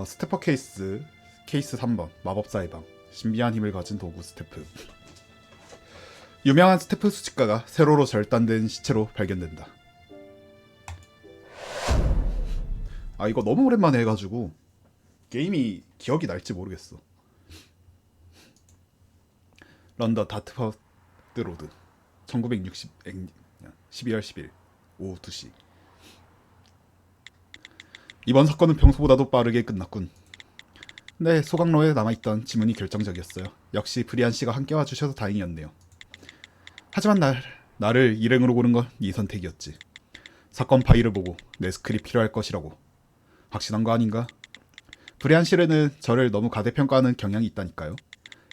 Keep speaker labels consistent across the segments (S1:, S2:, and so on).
S1: 스태퍼 케이스 3번 마법사의 방 신비한 힘을 가진 도구 스태프. 유명한 스태프 수집가가 세로로 절단된 시체로 발견된다. 아 이거 너무 오랜만에 해가지고 게임이 기억이 날지 모르겠어. 런던 다트퍼드 로드 1960 12월 10일 오후 2시. 이번 사건은 평소보다도 빠르게 끝났군. 네, 소각로에 남아있던 지문이 결정적이었어요. 역시 브리안 씨가 함께 와주셔서 다행이었네요. 하지만 나를 일행으로 고른 건 네 선택이었지. 사건 파일을 보고 내 스크립이 필요할 것이라고. 확신한 거 아닌가? 브리안 씨는 저를 너무 과대평가하는 경향이 있다니까요.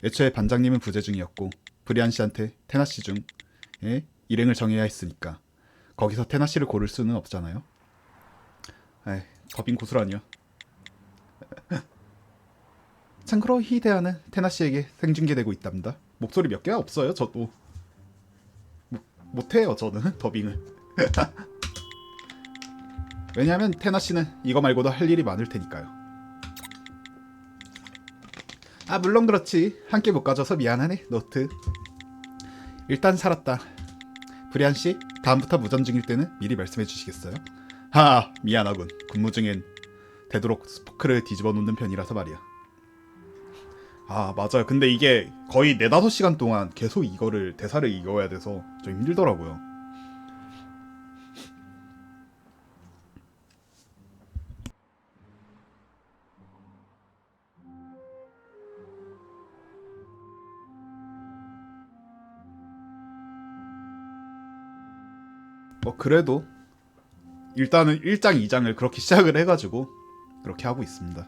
S1: 애초에 반장님은 부재 중이었고 브리안 씨한테 테나 씨 중에 일행을 정해야 했으니까 거기서 테나 씨를 고를 수는 없잖아요. 에이, 더빙 고수라니요. 참고로 희 대화는 테나 씨에게 생중계되고 있답니다. 목소리 몇 개가 없어요. 저도 못해요. 저는 더빙을. 왜냐하면 테나 씨는 이거 말고도 할 일이 많을 테니까요. 아 물론 그렇지. 함께 못 가줘서 미안하네. 노트. 일단 살았다. 브리안 씨, 다음부터 무전 중일 때는 미리 말씀해 주시겠어요? 하, 미안하군. 근무 중엔 되도록 스포크를 뒤집어 놓는 편이라서 말이야. 아 맞아요. 근데 이게 거의 4-5시간 동안 계속 이거를 대사를 읽어야 돼서 좀 힘들더라고요. 그래도 일단은 1장 2장을 그렇게 시작을 해가지고 그렇게 하고 있습니다.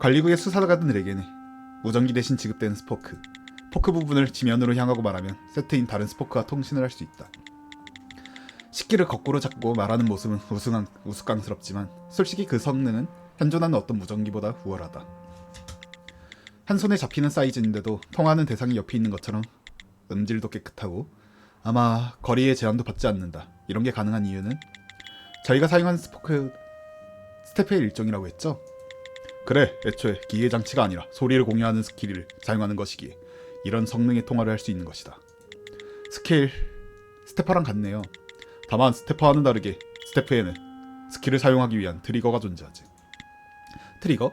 S1: 관리국의 수사관들에게는 무전기 대신 지급되는 스포크, 포크 부분을 지면으로 향하고 말하면 세트인 다른 스포크와 통신을 할 수 있다. 식기를 거꾸로 잡고 말하는 모습은 우스꽝스럽지만 솔직히 그 성능은 현존하는 어떤 무전기보다 우월하다. 한 손에 잡히는 사이즈인데도 통하는 대상이 옆에 있는 것처럼 음질도 깨끗하고 아마 거리에 제한도 받지 않는다. 이런 게 가능한 이유는 저희가 사용하는 스태프의 일종이라고 했죠? 그래, 애초에 기계 장치가 아니라 소리를 공유하는 스킬을 사용하는 것이기에 이런 성능의 통화를 할 수 있는 것이다. 스태퍼랑 같네요. 다만 스태퍼와는 다르게 스태프에는 스킬을 사용하기 위한 트리거가 존재하지. 트리거?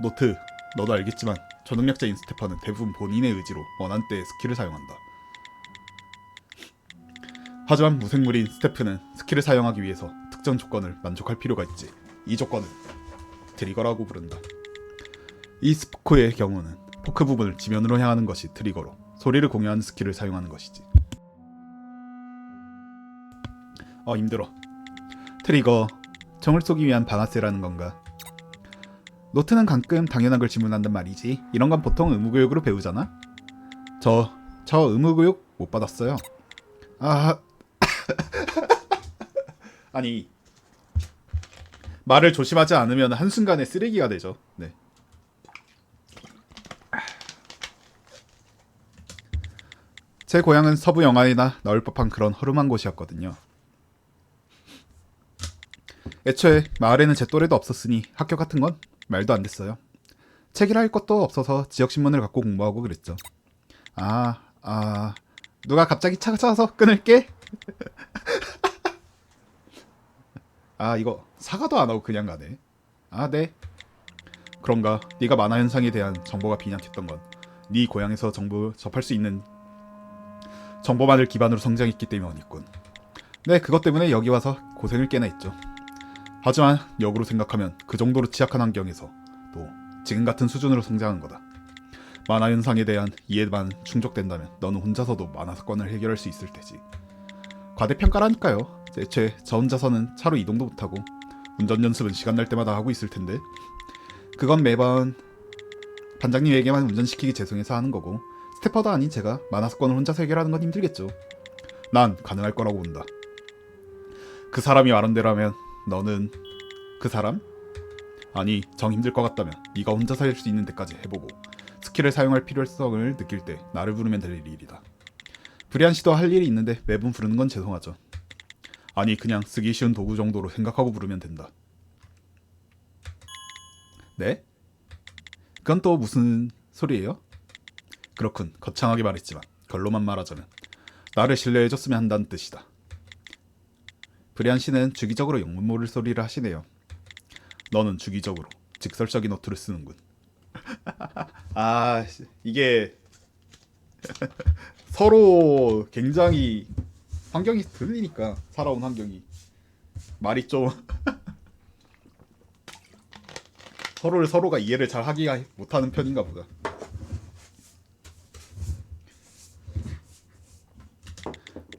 S1: 노트, 너도 알겠지만 초능력자인 스태퍼는 대부분 본인의 의지로 원한 때에 스킬을 사용한다. 하지만 무생물인 스태프는 스킬을 사용하기 위해서 특정 조건을 만족할 필요가 있지. 이 조건을 트리거라고 부른다. 이 스포크의 경우는 포크 부분을 지면으로 향하는 것이 트리거로 소리를 공유하는 스킬을 사용하는 것이지. 힘들어. 트리거, 총을 쏘기 위한 방아쇠라는 건가? 노트는 가끔 당연한 걸 질문한단 말이지. 이런 건 보통 의무교육으로 배우잖아? 저 의무교육 못 받았어요. 아니 말을 조심하지 않으면 한순간에 쓰레기가 되죠. 네. 제 고향은 서부 영화에나 나올 법한 그런 허름한 곳이었거든요. 애초에 마을에는 제 또래도 없었으니 학교 같은 건 말도 안 됐어요. 책이라 할 것도 없어서 지역신문을 갖고 공부하고 그랬죠. 누가 갑자기 찾아와서 끊을게? 이거 사과도 안 하고 그냥 가네. 네. 그런가? 네가 만화 현상에 대한 정보가 빈약했던 건 네 고향에서 정보 접할 수 있는 정보만을 기반으로 성장했기 때문이었군. 네, 그것 때문에 여기 와서 고생을 꽤나 했죠. 하지만 역으로 생각하면 그 정도로 취약한 환경에서 또 지금 같은 수준으로 성장한 거다. 만화 현상에 대한 이해만 충족된다면 너는 혼자서도 만화 사건을 해결할 수 있을 테지. 과대평가라니까요. 애초에 저 혼자서는 차로 이동도 못하고 운전 연습은 시간 날 때마다 하고 있을 텐데 그건 매번 반장님에게만 운전시키기 죄송해서 하는 거고 스태퍼도 아닌 제가 만화 사건을 혼자서 해결하는 건 힘들겠죠. 난 가능할 거라고 본다. 그 사람이 말한 대로라면 너는 그 사람? 아니 정 힘들 것 같다면 네가 혼자서 할 수 있는 데까지 해보고 스킬을 사용할 필요성을 느낄 때 나를 부르면 될 일이다. 브리안 씨도 할 일이 있는데 매번 부르는 건 죄송하죠. 아니 그냥 쓰기 쉬운 도구 정도로 생각하고 부르면 된다. 네? 그건 또 무슨 소리예요? 그렇군. 거창하게 말했지만 결론만 말하자면 나를 신뢰해줬으면 한다는 뜻이다. 브리안 씨는 주기적으로 영문 모를 소리를 하시네요. 너는 주기적으로 직설적인 어투를 쓰는군. 아, 이게 서로 굉장히 환경이 들리니까 살아온 환경이 말이 좀 서로가 이해를 잘 하기가 못하는 편인가 보다.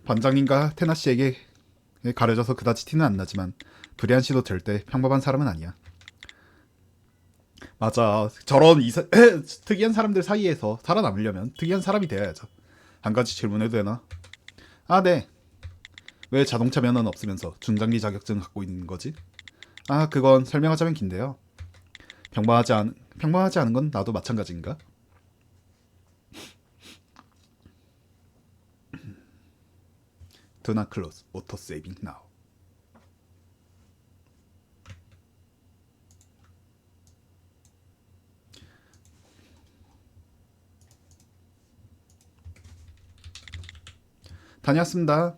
S1: 반장님과 테나 씨에게 가려져서 그다지 티는 안 나지만 브리안 씨도 절대 평범한 사람은 아니야. 맞아. 저런 특이한 사람들 사이에서 살아남으려면 특이한 사람이 되어야죠. 한 가지 질문해도 되나? 아, 네. 왜 자동차 면허는 없으면서 중장기 자격증을 갖고 있는 거지? 아, 그건 설명하자면 긴데요. 평범하지 않은 건 나도 마찬가지인가? Do not close. Auto saving now. 다녀왔습니다.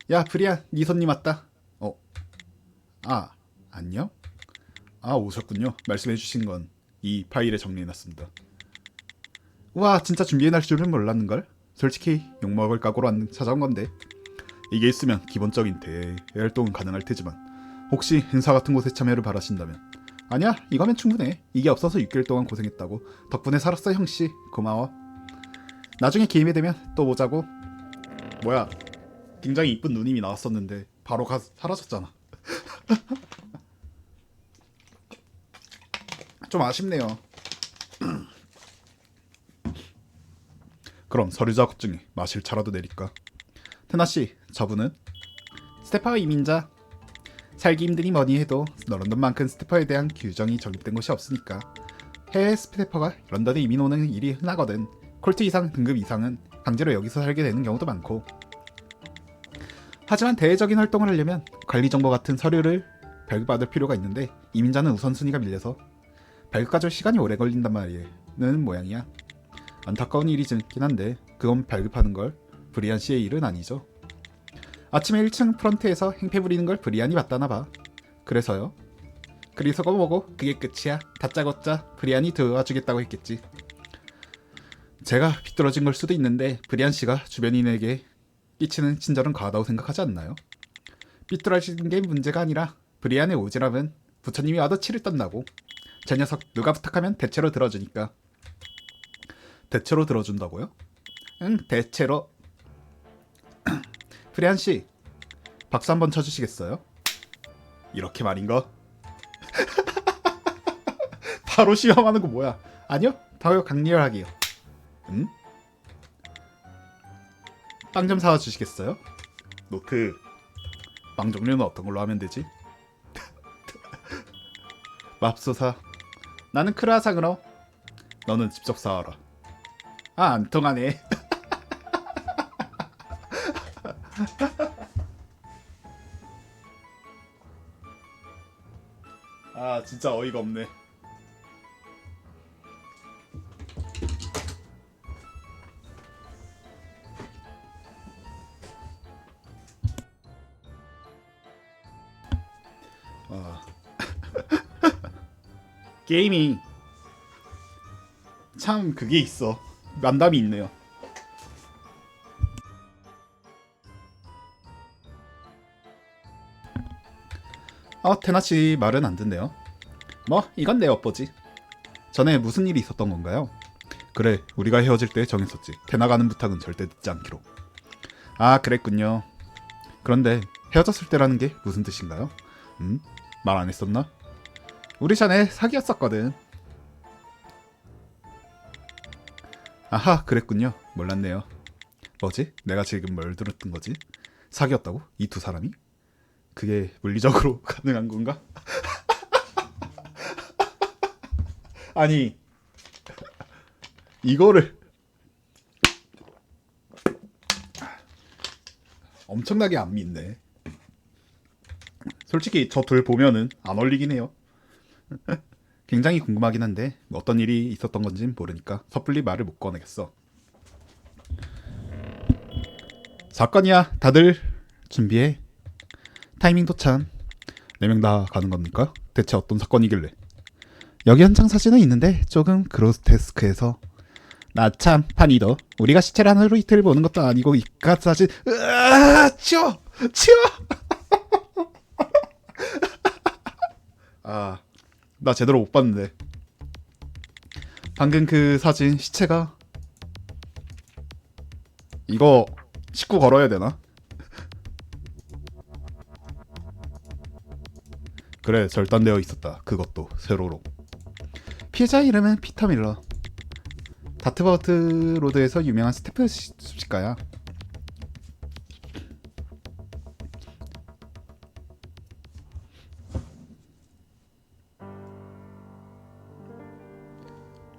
S1: 야, 프리야, 네 손님 왔다. 아, 안녕? 아, 오셨군요. 말씀해주신 건 이 파일에 정리해놨습니다. 우와, 진짜 준비해날 줄은 몰랐는걸? 솔직히 욕먹을 각오로 찾아온 건데 이게 있으면 기본적인 대활동은 가능할 테지만 혹시 행사 같은 곳에 참여를 바라신다면 아니야, 이거면 충분해. 이게 없어서 6개월 동안 고생했다고. 덕분에 살았어, 형씨. 고마워. 나중에 기회가 되면 또 보자고. 뭐야, 굉장히 이쁜 누님이 나왔었는데 바로 사라졌잖아. 좀 아쉽네요. 그럼 서류 작업 중에 마실 차라도 내릴까? 테나씨, 저분은? 스테파와 이민자. 살기 힘드니 뭐니 해도 런던만큼 스테파에 대한 규정이 정립된 곳이 없으니까. 해외 스테파가 런던에 이민 오는 일이 흔하거든. 콜트 이상 등급 이상은 강제로 여기서 살게 되는 경우도 많고. 하지만 대외적인 활동을 하려면 관리정보 같은 서류를 발급받을 필요가 있는데 이민자는 우선순위가 밀려서 발급까지 시간이 오래 걸린단 말이는 모양이야. 안타까운 일이긴 한데 그건 발급하는 걸 브리안 씨의 일은 아니죠. 아침에 1층 프런트에서 행패 부리는 걸 브리안이 봤다나 봐. 그래서요? 그래서가 뭐고 그게 끝이야. 다짜고짜 브리안이 도와주겠다고 했겠지. 제가 비뚤어진 걸 수도 있는데 브리안 씨가 주변인에게 끼치는 친절은 과하다고 생각하지 않나요? 삐뚤어진 게 문제가 아니라 브리안의 오지랖은 부처님이 와도 치를 떤다고. 제 녀석 누가 부탁하면 대체로 들어주니까. 대체로 들어준다고요? 응, 대체로. 브리안 씨, 박수 한번 쳐주시겠어요? 이렇게 말인가? 바로 시험하는 거 뭐야? 아니요, 더 강렬하게요. 응? 빵 좀 사와 주시겠어요? 노트. 빵 종류는 어떤 걸로 하면 되지? 맙소사. 나는 크루아상으로. 너는 직접 사와라. 아, 안 통하네. 아, 진짜 어이가 없네. 게임이 참 그게 있어. 만담이 있네요. 테나씨 말은 안 듣네요. 뭐 이건 내 엿보지. 전에 무슨 일이 있었던 건가요? 그래, 우리가 헤어질 때 정했었지. 테나가 하는 부탁은 절대 듣지 않기로. 아, 그랬군요. 그런데 헤어졌을 때라는 게 무슨 뜻인가요? 말 안 했었나? 우리 전에 사귀었었거든. 아하, 그랬군요. 몰랐네요. 뭐지? 내가 지금 뭘 들었던 거지? 사귀었다고? 이 두 사람이? 그게 물리적으로 가능한 건가? 아니, 이거를 엄청나게 안 믿네. 솔직히 저 둘 보면은 안 어울리긴 해요. 굉장히 궁금하긴 한데 어떤 일이 있었던 건진 모르니까 섣불리 말을 못 꺼내겠어. 사건이야. 다들 준비해. 타이밍도 참. 4명 다 가는 겁니까? 대체 어떤 사건이길래? 여기 현장 사진은 있는데 조금 그로스테스크해서. 나 참 파니더. 우리가 시체를 하루 이틀 보는 것도 아니고 이깟 사진. 치워! 치워! 아, 나 제대로 못 봤는데. 방금 그 사진 시체가 이거 식구 걸어야 되나? 그래, 절단되어 있었다. 그것도 세로로. 피해자 이름은 피터 밀러. 다트버트 로드에서 유명한 스태프 수집가야.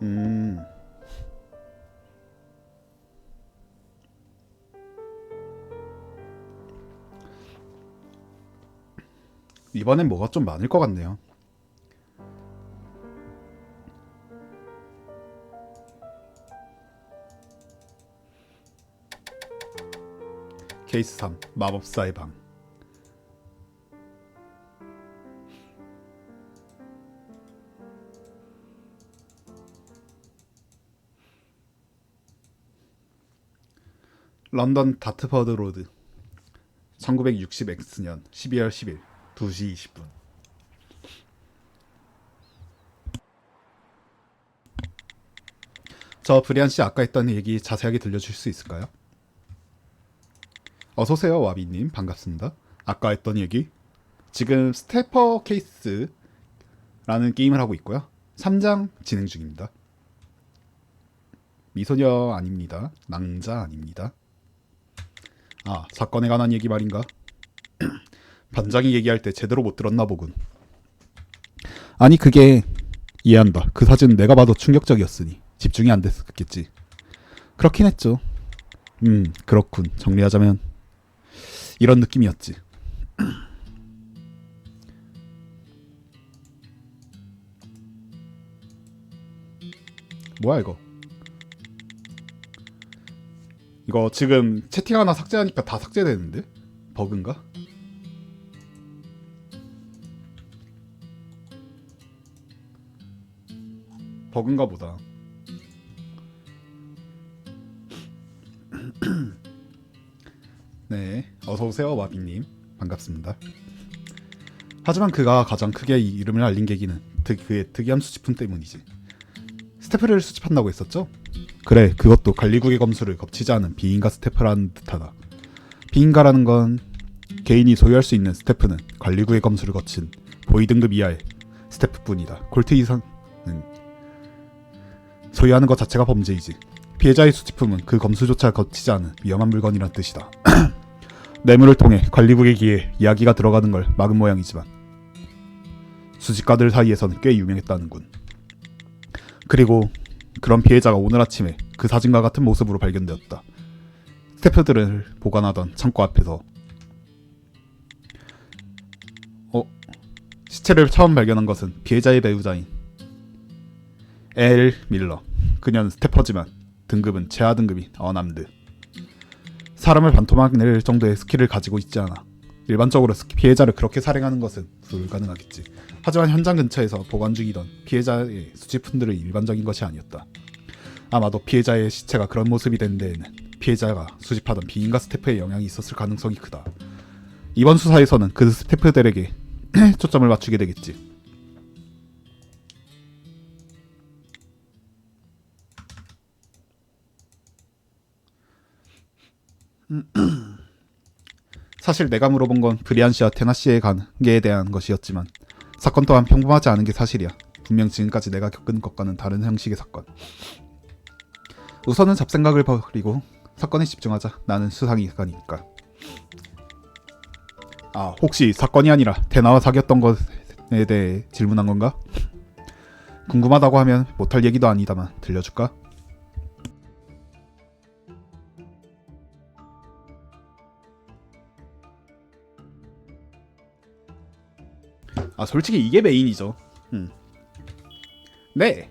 S1: 음. 이번엔 뭐가 좀 많을 것 같네요. 케이스 3 마법사의 방. 런던 다트퍼드 로드 1960X년 12월 10일 2시 20분. 저 브리안 씨 아까 했던 얘기 자세하게 들려줄 수 있을까요? 어서오세요 와비님, 반갑습니다. 아까 했던 얘기, 지금 스태퍼 케이스라는 게임을 하고 있고요. 3장 진행 중입니다. 미소녀 아닙니다. 낭자 아닙니다. 아, 사건에 관한 얘기 말인가? 반장이 얘기할 때 제대로 못 들었나 보군. 아니 그게, 이해한다. 그 사진은 내가 봐도 충격적이었으니 집중이 안 됐겠지. 그렇긴 했죠. 그렇군. 정리하자면 이런 느낌이었지. 뭐야 이거? 이거 지금 채팅 하나 삭제하니까 다 삭제되는데? 버그인가? 버그인가 보다. 네, 어서오세요 와비님, 반갑습니다. 하지만 그가 가장 크게 이 이름을 알린 계기는 그의 특이한 수집품 때문이지. 스태프를 수집한다고 했었죠? 그래, 그것도 관리국의 검수를 거치지 않은 비인가 스태프라는 듯하다. 비인가라는 건 개인이 소유할 수 있는 스태프는 관리국의 검수를 거친 보위 등급 이하의 스태프뿐이다. 골트 이상은 소유하는 것 자체가 범죄이지. 피해자의 수집품은 그 검수조차 거치지 않은 위험한 물건이란 뜻이다. 뇌물을 통해 관리국의 귀에 이야기가 들어가는 걸 막은 모양이지만 수집가들 사이에서는 꽤 유명했다는군. 그리고 그런 피해자가 오늘 아침에 그 사진과 같은 모습으로 발견되었다. 스태프들을 보관하던 창고 앞에서. 시체를 처음 발견한 것은 피해자의 배우자인 엘 밀러. 그녀는 스태퍼지만 등급은 최하 등급인 어남드. 사람을 반토막낼 정도의 스킬을 가지고 있지 않아 일반적으로 피해자를 그렇게 살해하는 것은 불가능하겠지. 하지만 현장 근처에서 보관 중이던 피해자의 수집품들은 일반적인 것이 아니었다. 아마도 피해자의 시체가 그런 모습이 된 데에는 피해자가 수집하던 비인가 스태프의 영향이 있었을 가능성이 크다. 이번 수사에서는 그 스태프들에게 초점을 맞추게 되겠지. 사실 내가 물어본 건 브리안 씨와 테나 씨의 관계에 대한 것이었지만 사건 또한 평범하지 않은 게 사실이야. 분명 지금까지 내가 겪은 것과는 다른 형식의 사건. 우선은 잡생각을 버리고 사건에 집중하자. 나는 수사기관이니까. 아, 혹시 사건이 아니라 테나와 사귀었던 것에 대해 질문한 건가? 궁금하다고 하면 못할 얘기도 아니다만 들려줄까? 아, 솔직히 이게 메인이죠. 네.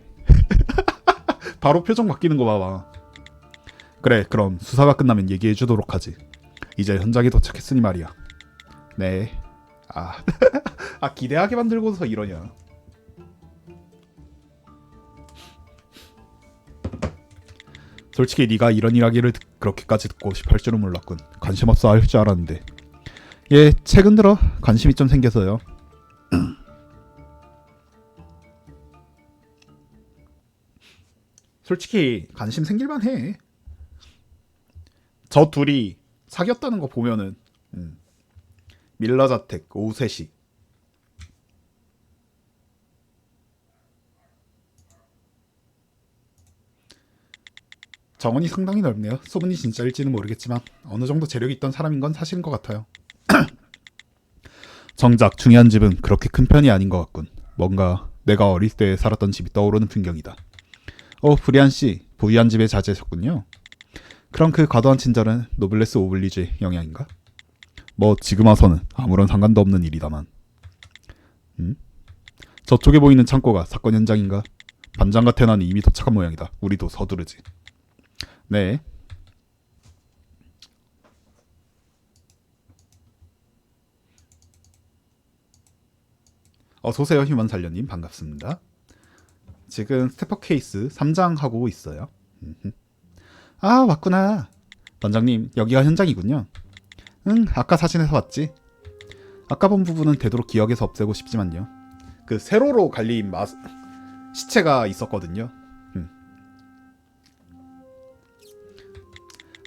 S1: 바로 표정 바뀌는 거 봐봐. 그래, 그럼 수사가 끝나면 얘기해 주도록 하지. 이제 현장에 도착했으니 말이야. 네. 아, 기대하게 만들고서 이러냐. 솔직히 네가 이런 이야기를 그렇게까지 듣고 싶을 줄은 몰랐군. 관심 없어 할 줄 알았는데. 예, 최근 들어 관심이 좀 생겨서요. 솔직히 관심 생길만 해. 저 둘이 사귀었다는 거 보면은 밀러 자택 오후 3시. 정원이 상당히 넓네요. 소문이 진짜일지는 모르겠지만 어느 정도 재력이 있던 사람인 건 사실인 것 같아요. 정작 중요한 집은 그렇게 큰 편이 아닌 것 같군. 뭔가 내가 어릴 때 살았던 집이 떠오르는 풍경이다. 브리안 씨, 부유한 집에 자제셨군요. 그럼 그 과도한 친절은 노블레스 오블리주의 영향인가? 뭐 지금 와서는 아무런 상관도 없는 일이다만. 저쪽에 보이는 창고가 사건 현장인가? 반장과 테나는 이미 도착한 모양이다. 우리도 서두르지. 네. 어서오세요, 휴먼 살려님. 반갑습니다. 지금 스테퍼 케이스 3장 하고 있어요. 아, 왔구나. 반장님, 여기가 현장이군요. 응, 아까 사진에서 봤지. 아까 본 부분은 되도록 기억에서 없애고 싶지만요. 그 세로로 갈린 시체가 있었거든요.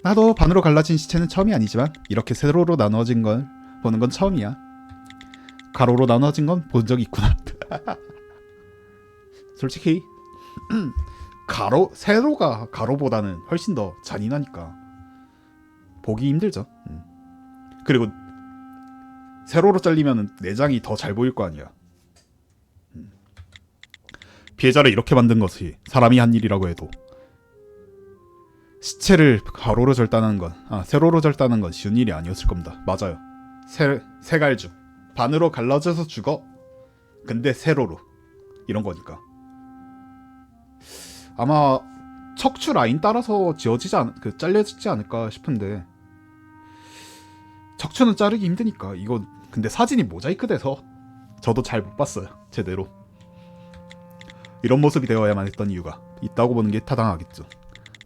S1: 나도 반으로 갈라진 시체는 처음이 아니지만 이렇게 세로로 나누어진 걸 보는 건 처음이야. 가로로 나누어진 건 본 적이 있구나. 솔직히 세로가 가로보다는 훨씬 더 잔인하니까 보기 힘들죠. 그리고 세로로 잘리면 내장이 더 잘 보일 거 아니야. 피해자를 이렇게 만든 것이 사람이 한 일이라고 해도 시체를 가로로 절단하는 건, 세로로 절단하는 건 쉬운 일이 아니었을 겁니다. 맞아요. 세갈죽. 반으로 갈라져서 죽어. 근데 세로로. 이런 거니까. 아마 척추 라인 따라서 잘려지지 않을까 싶은데, 척추는 자르기 힘드니까. 이거 근데 사진이 모자이크 돼서 저도 잘 못 봤어요. 제대로. 이런 모습이 되어야만 했던 이유가 있다고 보는 게 타당하겠죠.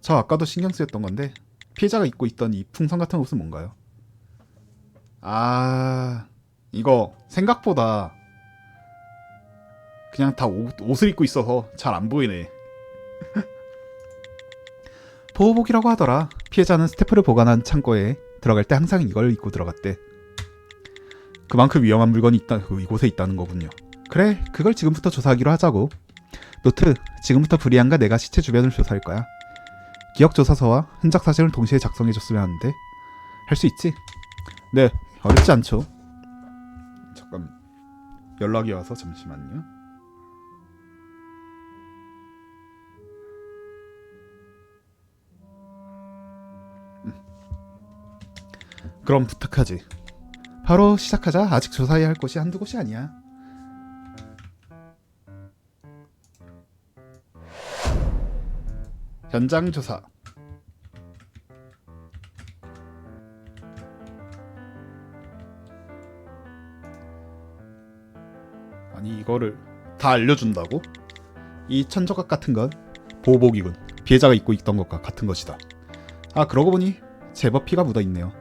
S1: 저 아까도 신경 쓰였던 건데, 피해자가 입고 있던 이 풍선 같은 옷은 뭔가요? 이거 생각보다 그냥 다 옷을 입고 있어서 잘 안 보이네. 보호복이라고 하더라. 피해자는 스태프를 보관한 창고에 들어갈 때 항상 이걸 입고 들어갔대. 그만큼 위험한 물건이 이곳에 있다는 거군요. 그래, 그걸 지금부터 조사하기로 하자고. 노트, 지금부터 브리안과 내가 시체 주변을 조사할 거야. 기억조사서와 흔적 사진을 동시에 작성해줬으면 하는데 할 수 있지? 네, 어렵지 않죠. 잠깐 연락이 와서 잠시만요. 그럼 부탁하지. 바로 시작하자. 아직 조사해야 할 곳이 한두 곳이 아니야. 현장 조사. 아니, 이거를 다 알려준다고? 이 천조각 같은 건 보호복이군. 피해자가 입고 있던 것과 같은 것이다. 그러고 보니 제법 피가 묻어있네요.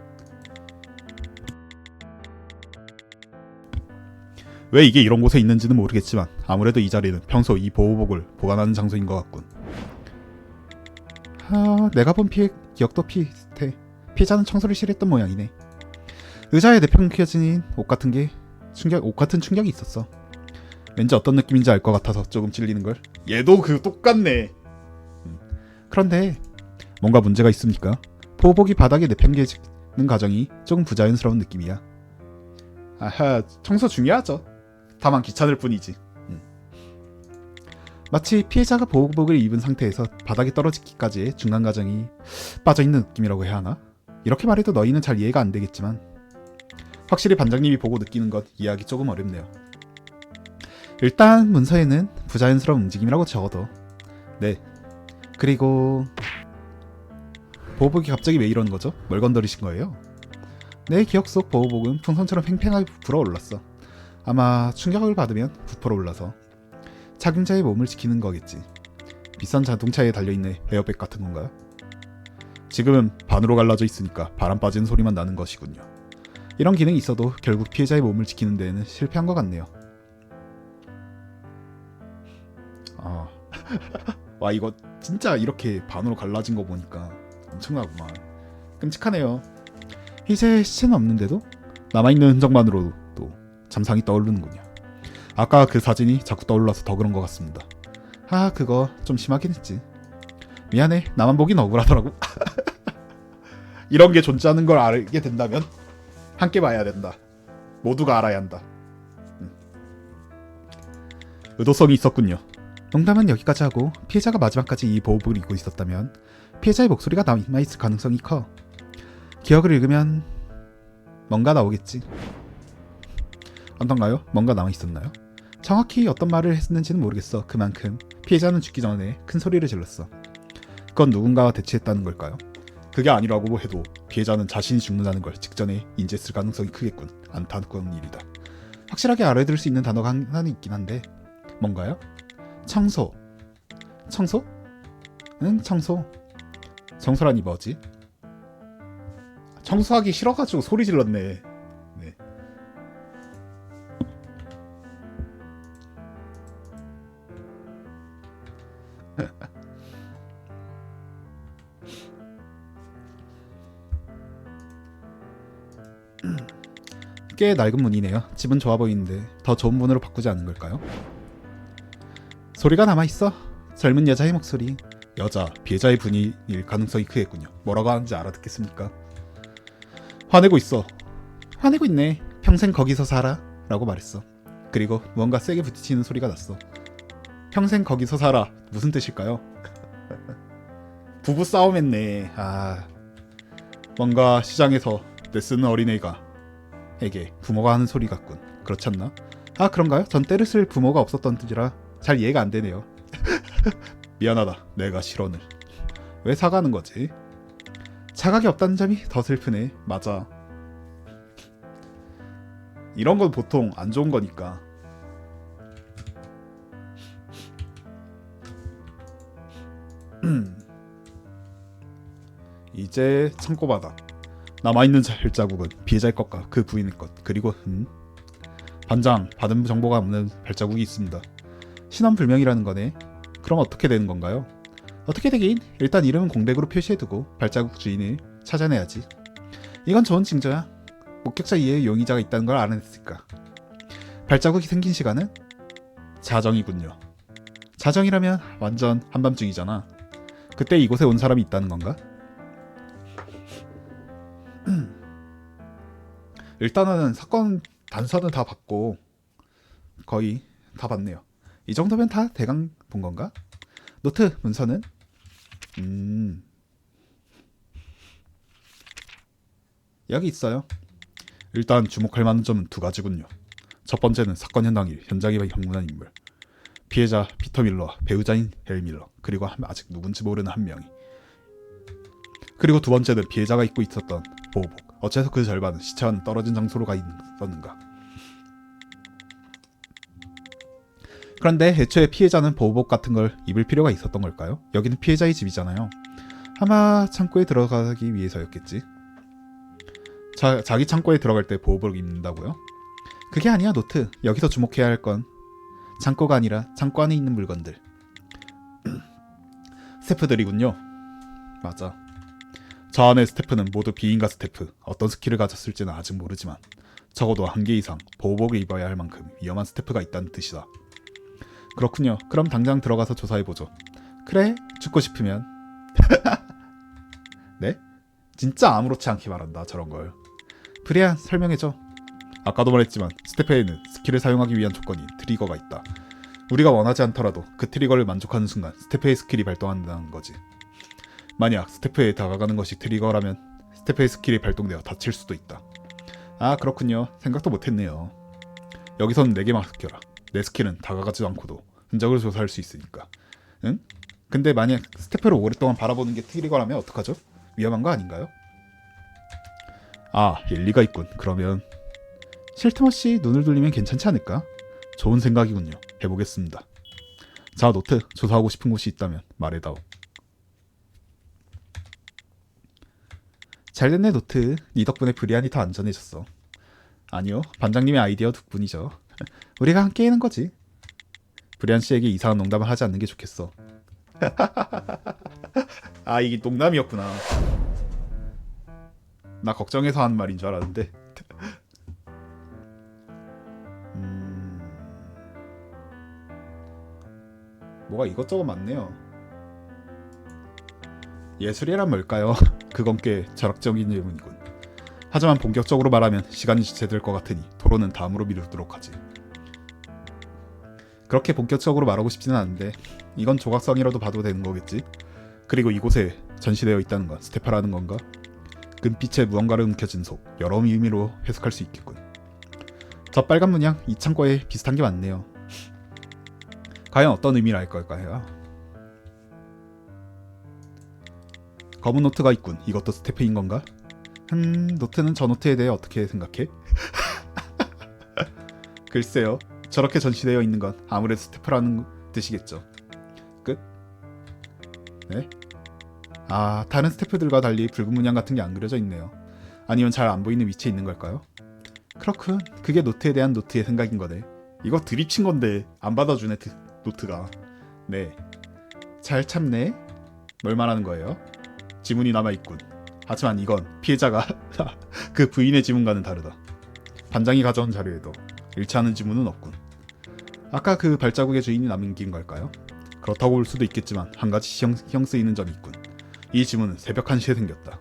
S1: 왜 이게 이런 곳에 있는지는 모르겠지만 아무래도 이 자리는 평소 이 보호복을 보관하는 장소인 것 같군. 내가 본 피해 기억도 비슷해. 피해자는 청소를 실했던 모양이네. 의자에 내팽겨진 옷 같은 충격이 있었어. 왠지 어떤 느낌인지 알 것 같아서 조금 찔리는걸. 얘도 똑같네. 그런데 뭔가 문제가 있습니까? 보호복이 바닥에 내팽개지는 과정이 조금 부자연스러운 느낌이야. 청소 중요하죠. 다만 귀찮을 뿐이지. 마치 피해자가 보호복을 입은 상태에서 바닥에 떨어지기까지의 중간 과정이 빠져있는 느낌이라고 해야 하나? 이렇게 말해도 너희는 잘 이해가 안 되겠지만 확실히 반장님이 보고 느끼는 것 이해하기 조금 어렵네요. 일단 문서에는 부자연스러운 움직임이라고 적어도. 네. 그리고 보호복이 갑자기 왜 이러는 거죠? 뭘 건드리신 거예요? 내 기억 속 보호복은 풍선처럼 팽팽하게 불어올랐어. 아마 충격을 받으면 부풀어 올라서 착용자의 몸을 지키는 거겠지. 비싼 자동차에 달려있는 에어백 같은 건가요? 지금은 반으로 갈라져 있으니까 바람 빠지는 소리만 나는 것이군요. 이런 기능이 있어도 결국 피해자의 몸을 지키는 데에는 실패한 것 같네요. 와, 이거 진짜 이렇게 반으로 갈라진 거 보니까 엄청나구만. 끔찍하네요. 이제 시체는 없는데도 남아있는 흔적만으로도 잠상이 떠오르는군요. 아까 그 사진이 자꾸 떠올라서 더 그런 것 같습니다. 그거 좀 심하긴 했지. 미안해, 나만 보긴 억울하더라고. 이런 게 존재하는 걸 알게 된다면 함께 봐야 된다. 모두가 알아야 한다. 의도성이 있었군요. 농담은 여기까지 하고, 피해자가 마지막까지 이 보호복을 입고 있었다면 피해자의 목소리가 남아있을 가능성이 커. 기억을 읽으면 뭔가 나오겠지. 어떤가요? 뭔가 남아있었나요? 정확히 어떤 말을 했는지는 모르겠어. 그만큼 피해자는 죽기 전에 큰 소리를 질렀어. 그건 누군가와 대치했다는 걸까요? 그게 아니라고 해도 피해자는 자신이 죽는다는 걸 직전에 인지했을 가능성이 크겠군. 안타까운 일이다. 확실하게 알아들을 수 있는 단어가 하나는 있긴 한데 뭔가요? 청소. 청소? 응, 청소. 청소라니 뭐지? 청소하기 싫어가지고 소리 질렀네. 네. 꽤 낡은 문이네요. 집은 좋아 보이는데 더 좋은 문으로 바꾸지 않는 걸까요? 소리가 남아있어. 젊은 여자의 목소리. 여자, 피해자의 분일 가능성이 크겠군요. 뭐라고 하는지 알아듣겠습니까? 화내고 있어. 화내고 있네. 평생 거기서 살아. 라고 말했어. 그리고 무언가 세게 부딪히는 소리가 났어. 평생 거기서 살아. 무슨 뜻일까요? 부부 싸움했네. 뭔가 시장에서 떼쓰는 어린애가 에게 부모가 하는 소리 같군. 그렇지 않나? 그런가요? 전 때를 쓸 부모가 없었던 뜻이라 잘 이해가 안 되네요. 미안하다. 내가 실언을. 왜 사과하는 거지? 자각이 없다는 점이 더 슬프네. 맞아. 이런 건 보통 안 좋은 거니까. 이제 창고바닥. 남아있는 발자국은 피해자의 것과 그 부인의 것, 그리고 반장, 받은 정보가 없는 발자국이 있습니다. 신원불명이라는 거네. 그럼 어떻게 되는 건가요? 어떻게 되긴, 일단 이름은 공백으로 표시해두고 발자국 주인을 찾아내야지. 이건 좋은 징조야. 목격자 이외에 용의자가 있다는 걸 알아냈으니까. 발자국이 생긴 시간은? 자정이군요. 자정이라면 완전 한밤중이잖아. 그때 이곳에 온 사람이 있다는 건가? 일단은 사건 단서는 다 봤고 거의 다 봤네요. 이 정도면 다 대강 본 건가? 노트 문서는? 여기 있어요. 일단 주목할 만한 점은 두 가지군요. 첫 번째는 사건 현장일 현장에 방문한 인물. 피해자 피터 밀러와 배우자인 헬 밀러, 그리고 아직 누군지 모르는 한 명이. 그리고 두 번째는 피해자가 입고 있었던 보호복. 어째서 그 절반은 시체와는 떨어진 장소로 가 있었는가. 그런데 애초에 피해자는 보호복 같은 걸 입을 필요가 있었던 걸까요? 여기는 피해자의 집이잖아요. 아마 창고에 들어가기 위해서였겠지. 자기 창고에 들어갈 때 보호복을 입는다고요? 그게 아니야, 노트. 여기서 주목해야 할 건 창고가 아니라 창고 안에 있는 물건들. 스태프들이군요. 맞아. 저 안의 스태프는 모두 비인가 스태프. 어떤 스킬을 가졌을지는 아직 모르지만 적어도 한 개 이상 보호복을 입어야 할 만큼 위험한 스태프가 있다는 뜻이다. 그렇군요. 그럼 당장 들어가서 조사해보죠. 그래, 죽고 싶으면. 네? 진짜 아무렇지 않게 말한다, 저런 걸. 브리안, 설명해줘. 아까도 말했지만 스태프에는 스킬을 사용하기 위한 조건이 트리거가 있다. 우리가 원하지 않더라도 그 트리거를 만족하는 순간 스태프의 스킬이 발동한다는 거지. 만약 스태프에 다가가는 것이 트리거라면 스태프의 스킬이 발동되어 다칠 수도 있다. 그렇군요. 생각도 못했네요. 여기서는 내게 맡겨라. 내 스킬은 다가가지도 않고도 흔적을 조사할 수 있으니까. 응? 근데 만약 스태프를 오랫동안 바라보는 게 트리거라면 어떡하죠? 위험한 거 아닌가요? 아, 일리가 있군. 그러면 쉴 틈 없이 눈을 돌리면 괜찮지 않을까? 좋은 생각이군요. 해보겠습니다. 자, 노트. 조사하고 싶은 곳이 있다면 말해다오. 잘됐네, 노트. 네 덕분에 브리안이 더 안전해졌어. 아니요, 반장님의 아이디어 덕분이죠. 우리가 함께 하는 거지. 브리안 씨에게 이상한 농담을 하지 않는 게 좋겠어. 아, 이게 농담이었구나. 나 걱정해서 한 말인 줄 알았는데. 뭐가 이것저것 많네요. 예술이란 뭘까요? 그건 꽤 철학적인 질문이군. 하지만 본격적으로 말하면 시간이 지체될 것 같으니 토론은 다음으로 미루도록 하지. 그렇게 본격적으로 말하고 싶지는 않은데 이건 조각상이라도 봐도 되는 거겠지? 그리고 이곳에 전시되어 있다는 건 스테파라는 건가? 금빛에 무언가를 움켜쥔 속, 여러 의미로 해석할 수 있겠군. 저 빨간 문양 이 창고에 비슷한 게 많네요. 과연 어떤 의미를 알 걸까요? 검은 노트가 있군. 이것도 스태프인 건가? 노트는 저 노트에 대해 어떻게 생각해? 글쎄요. 저렇게 전시되어 있는 건 아무래도 스태프라는 뜻이겠죠. 끝? 네? 아, 다른 스태프들과 달리 붉은 문양 같은 게 안 그려져 있네요. 아니면 잘 안 보이는 위치에 있는 걸까요? 그렇군. 그게 노트에 대한 노트의 생각인 거네. 이거 드립친 건데 안 받아주네, 노트가. 네. 잘 참네. 뭘 말하는 거예요? 지문이 남아있군. 하지만 이건 피해자가 그 부인의 지문과는 다르다. 반장이 가져온 자료에도 일치하는 지문은 없군. 아까 그 발자국의 주인이 남긴 걸까요? 그렇다고 볼 수도 있겠지만 한 가지 신경 쓰이는 점이 있군. 이 지문은 새벽 1시에 생겼다.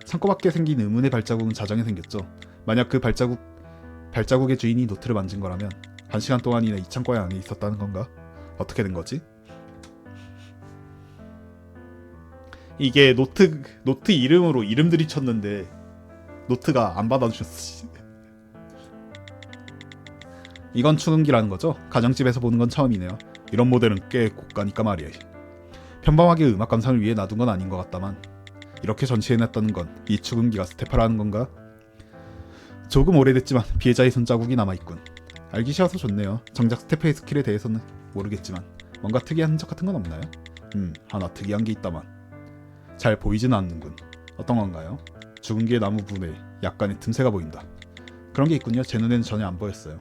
S1: 창고 밖에 생긴 의문의 발자국은 자정에 생겼죠. 만약 그 발자국의 주인이 노트를 만진 거라면 1시간 동안이나 이 창고 안에 있었다는 건가? 어떻게 된 거지? 이게 노트 이름으로 이름들이 쳤는데 노트가 안 받아주셨어. 이건 추궁기라는 거죠? 가정집에서 보는 건 처음이네요. 이런 모델은 꽤 고가니까 말이야. 평범하게 음악 감상을 위해 놔둔 건 아닌 것 같다만 이렇게 전시해놨다는 건 이 추궁기가 스테파라는 건가? 조금 오래됐지만 피해자의 손자국이 남아있군. 알기 쉬워서 좋네요. 정작 스테파의 스킬에 대해서는 모르겠지만 뭔가 특이한 흔적 같은 건 없나요? 하나 특이한 게 있다만 잘 보이지는 않는군. 어떤 건가요? 죽은 기의 나무 부분에 약간의 틈새가 보인다. 그런 게 있군요. 제 눈에는 전혀 안 보였어요.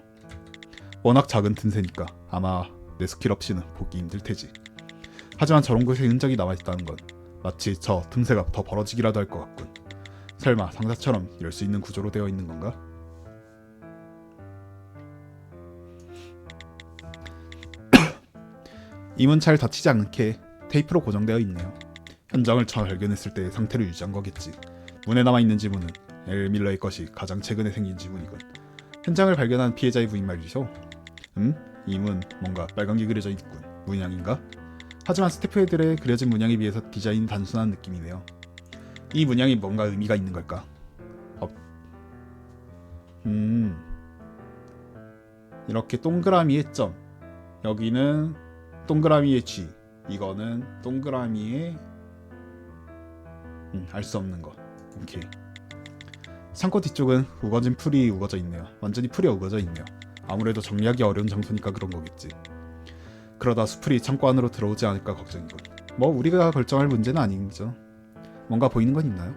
S1: 워낙 작은 틈새니까 아마 내 스킬 없이는 보기 힘들 테지. 하지만 저런 곳에 흔적이 남아있다는 건 마치 저 틈새가 더 벌어지기라도 할 것 같군. 설마 상자처럼 열 수 있는 구조로 되어 있는 건가? 이 문 잘 닫히지 않게 테이프로 고정되어 있네요. 현장을 처음 발견했을 때의 상태를 유지한 거겠지. 문에 남아있는 지문은 엘 밀러의 것이 가장 최근에 생긴 지문이군. 현장을 발견한 피해자의 부인 말이죠. 이 문 뭔가 빨간 게 그려져 있군. 문양인가? 하지만 스태프들의 그려진 문양에 비해서 디자인이 단순한 느낌이네요. 이 문양이 뭔가 의미가 있는 걸까? 이렇게 동그라미의 점, 여기는 동그라미의 G, 이거는 동그라미의 알 수 없는 거. 오케이. 창고 뒤쪽은 우거진 풀이 우거져 있네요. 완전히 풀이 우거져 있네요. 아무래도 정리하기 어려운 장소니까 그런 거겠지. 그러다 수풀이 창고 안으로 들어오지 않을까 걱정이군. 뭐 우리가 결정할 문제는 아니죠. 뭔가 보이는 건 있나요?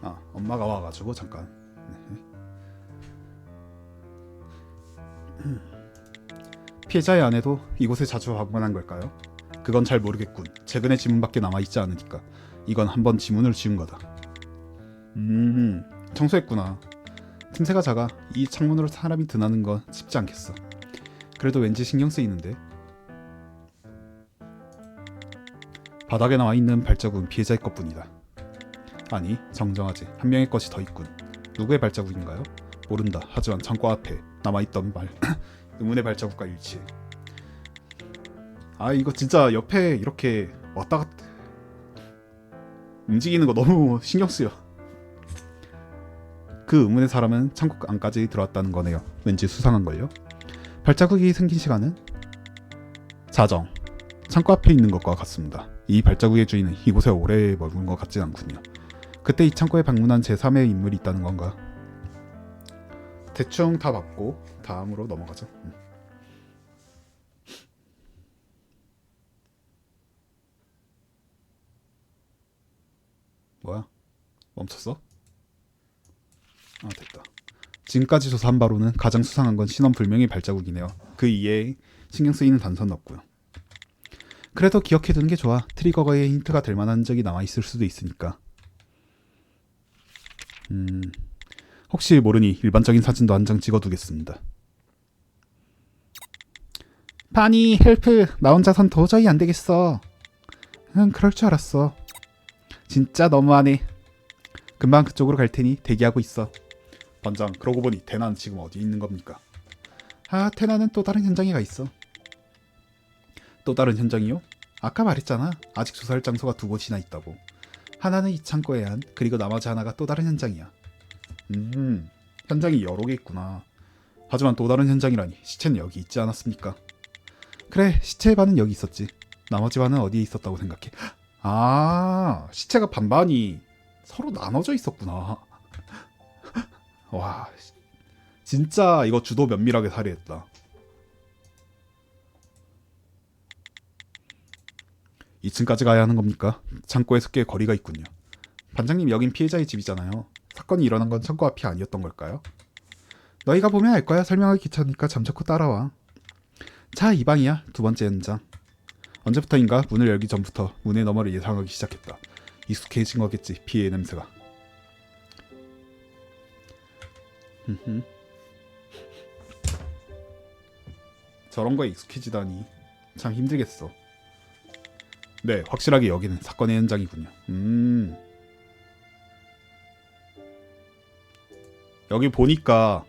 S1: 아, 엄마가 와가지고 잠깐. 피해자의 아내도 이곳에 자주 방문한 걸까요? 그건 잘 모르겠군. 최근에 지문밖에 남아있지 않으니까. 이건 한번 지문을 지운 거다. 청소했구나. 틈새가 작아 이 창문으로 사람이 드나는 건 쉽지 않겠어. 그래도 왠지 신경 쓰이는데. 바닥에 나와 있는 발자국은 피해자의 것뿐이다. 아니, 정정하지. 한 명의 것이 더 있군. 누구의 발자국인가요? 모른다. 하지만 창고 앞에 남아있던 의문의 발자국과 일치해. 아, 이거 진짜 옆에 이렇게 왔다 갔다 움직이는 거 너무 신경 쓰여. 그 의문의 사람은 창고 안까지 들어왔다는 거네요. 왠지 수상한걸요? 발자국이 생긴 시간은? 자정. 창고 앞에 있는 것과 같습니다. 이 발자국의 주인은 이곳에 오래 머문 것 같진 않군요. 그때 이 창고에 방문한 제3의 인물이 있다는 건가? 대충 다 맞고 다음으로 넘어가죠. 뭐야? 멈췄어? 아, 됐다. 지금까지 조사한 바로는 가장 수상한 건 신원 불명의 발자국이네요. 그 이외에 신경 쓰이는 단서는 없고요. 그래도 기억해두는 게 좋아. 트리거의 힌트가 될 만한 적이 남아있을 수도 있으니까. 혹시 모르니 일반적인 사진도 한 장 찍어두겠습니다. 바니, 헬프. 나 혼자선 도저히 안 되겠어. 응, 그럴 줄 알았어. 진짜 너무하네. 금방 그쪽으로 갈 테니 대기하고 있어. 번장, 그러고 보니 테나는 지금 어디 있는 겁니까? 아, 테나는 또 다른 현장에 가 있어. 또 다른 현장이요? 아까 말했잖아. 아직 조사할 장소가 2곳이나 있다고. 하나는 이 창고에 한, 그리고 나머지 하나가 또 다른 현장이야. 현장이 여러 개 있구나. 하지만 또 다른 현장이라니 시체는 여기 있지 않았습니까? 그래, 시체의 반은 여기 있었지. 나머지 반은 어디에 있었다고 생각해? 아, 시체가 반반이 서로 나눠져 있었구나. 와, 진짜 이거 주도 면밀하게 살해했다. 2층까지 가야 하는 겁니까? 창고에서 꽤 거리가 있군요. 반장님, 여긴 피해자의 집이잖아요. 사건이 일어난 건 창고 앞이 아니었던 걸까요? 너희가 보면 알 거야. 설명하기 귀찮으니까 잠자코 따라와. 자, 이 방이야. 2번째 현장. 언제부터인가 문을 열기 전부터 문의 너머를 예상하기 시작했다. 익숙해진 거겠지, 피해의 냄새가. 저런 거에 익숙해지다니 참 힘들겠어. 네, 확실하게 여기는 사건의 현장이군요. 여기 보니까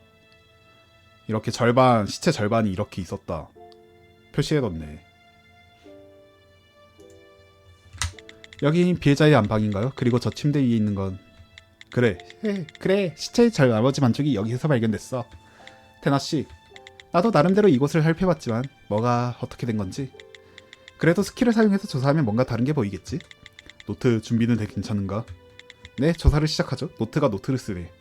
S1: 이렇게 절반, 시체 절반이 이렇게 있었다 표시해뒀네. 여긴 피해자의 안방인가요? 그리고 저 침대 위에 있는 건 그래 시체의 나머지 반쪽이 여기서 발견됐어. 테나씨, 나도 나름대로 이곳을 살펴봤지만 뭐가 어떻게 된 건지. 그래도 스킬을 사용해서 조사하면 뭔가 다른 게 보이겠지? 노트 준비는 되게 괜찮은가? 네, 조사를 시작하죠. 노트가 노트를 쓰래.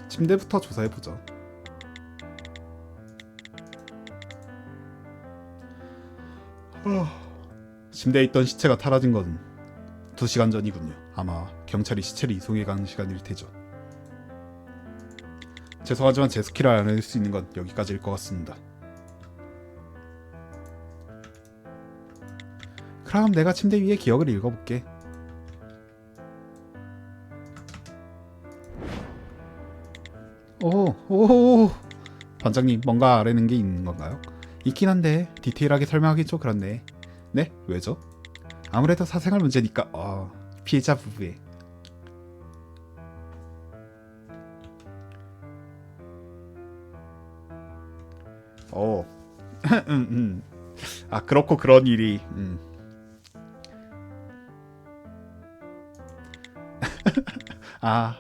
S1: 침대부터 조사해보자. 침대에 있던 시체가 사라진 건 2시간 전이군요. 아마 경찰이 시체를 이송해 가는 시간일 테죠. 죄송하지만 제 스킬을 알아낼 수 있는 건 여기까지일 것 같습니다. 그럼 내가 침대 위에 기억을 읽어볼게. 오, 반장님, 뭔가 아래는 게 있는 건가요? 있긴 한데 디테일하게 설명하기 좀 그렇네. 네? 왜죠? 아무래도 사생활 문제니까. 피해자 부부의 아, 그렇고 그런 일이 아,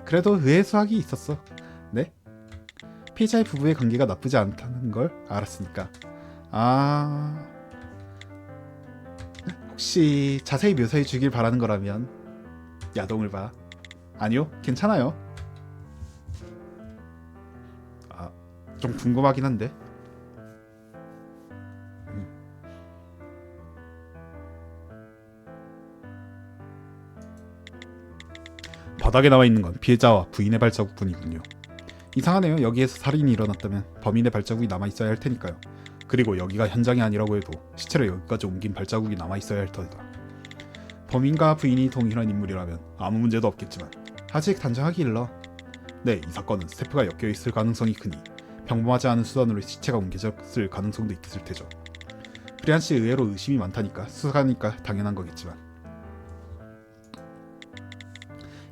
S1: 그래도 의외의 수학이 있었어. 네? 피해자의 부부의 관계가 나쁘지 않다는 걸 알았으니까. 아, 혹시 자세히 묘사해 주길 바라는 거라면 야동을 봐. 아니요, 괜찮아요. 아, 좀 궁금하긴 한데. 바닥에 나와 있는 건 피해자와 부인의 발자국뿐이군요. 이상하네요. 여기에서 살인이 일어났다면 범인의 발자국이 남아 있어야 할 테니까요. 그리고 여기가 현장이 아니라고 해도 시체를 여기까지 옮긴 발자국이 남아있어야 할 터이다. 범인과 부인이 동일한 인물이라면 아무 문제도 없겠지만 아직 단정하기 일러. 네, 이 사건은 스태프가 엮여있을 가능성이 크니 평범하지 않은 수단으로 시체가 옮겨졌을 가능성도 있을 테죠. 프리안 씨 의외로 의심이 많다니까 수사니까 당연한 거겠지만.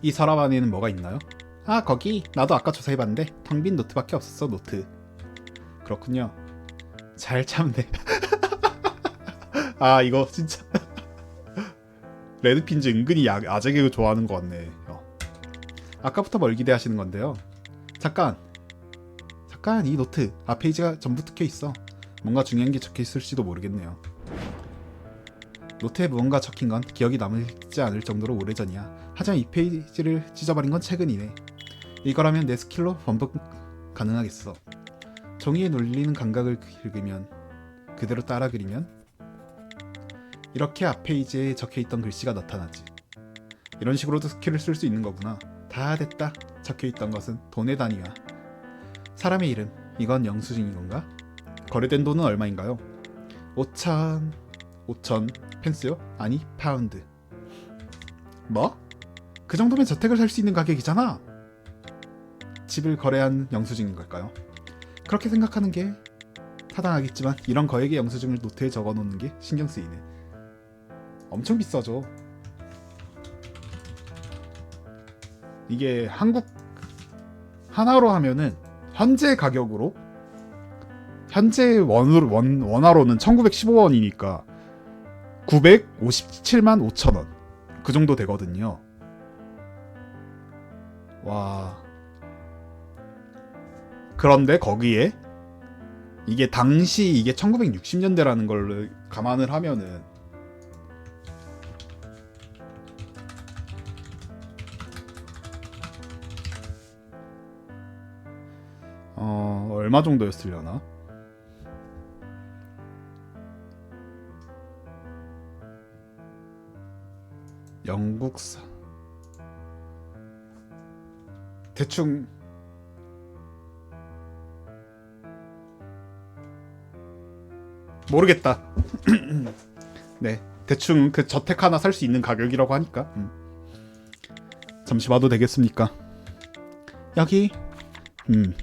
S1: 이 서랍 안에는 뭐가 있나요? 아, 거기 나도 아까 조사해봤는데 텅 빈 노트밖에 없었어. 노트. 그렇군요. 잘 참네. 아, 이거 진짜 레드핀즈 은근히 아재 개그 좋아하는 것 같네. 아까부터 뭘 기대하시는 건데요? 잠깐 이 노트 앞페이지가 전부 뜯겨 있어. 뭔가 중요한 게 적혀 있을지도 모르겠네요. 노트에 무언가 적힌 건 기억이 남지 않을 정도로 오래전이야. 하지만 이 페이지를 찢어버린 건 최근이네. 이거라면 내 스킬로 번복 가능하겠어. 종이에 눌리는 감각을 읽으면 그대로 따라 그리면 이렇게 앞 페이지에 적혀있던 글씨가 나타나지. 이런 식으로도 스킬을 쓸 수 있는 거구나. 다 됐다. 적혀있던 것은 돈의 단위야. 사람의 이름, 이건 영수증인 건가? 거래된 돈은 얼마인가요? 5천 펜스요? 아니, 파운드. 뭐? 그 정도면 저택을 살 수 있는 가격이잖아. 집을 거래한 영수증인 걸까요? 그렇게 생각하는 게 타당하겠지만 이런 거액의 영수증을 노트에 적어놓는 게 신경 쓰이네. 엄청 비싸죠. 이게 한국 하나로 하면은 현재 가격으로 현재 원화로는 1915원이니까 957만 5천 원. 그 정도 되거든요. 와. 그런데 거기에 이게 당시 이게 1960년대라는 걸 감안을 하면은 얼마 정도였으려나? 영국사 대충 모르겠다. 네, 대충 그 저택 하나 살 수 있는 가격이라고 하니까 잠시 봐도 되겠습니까? 여기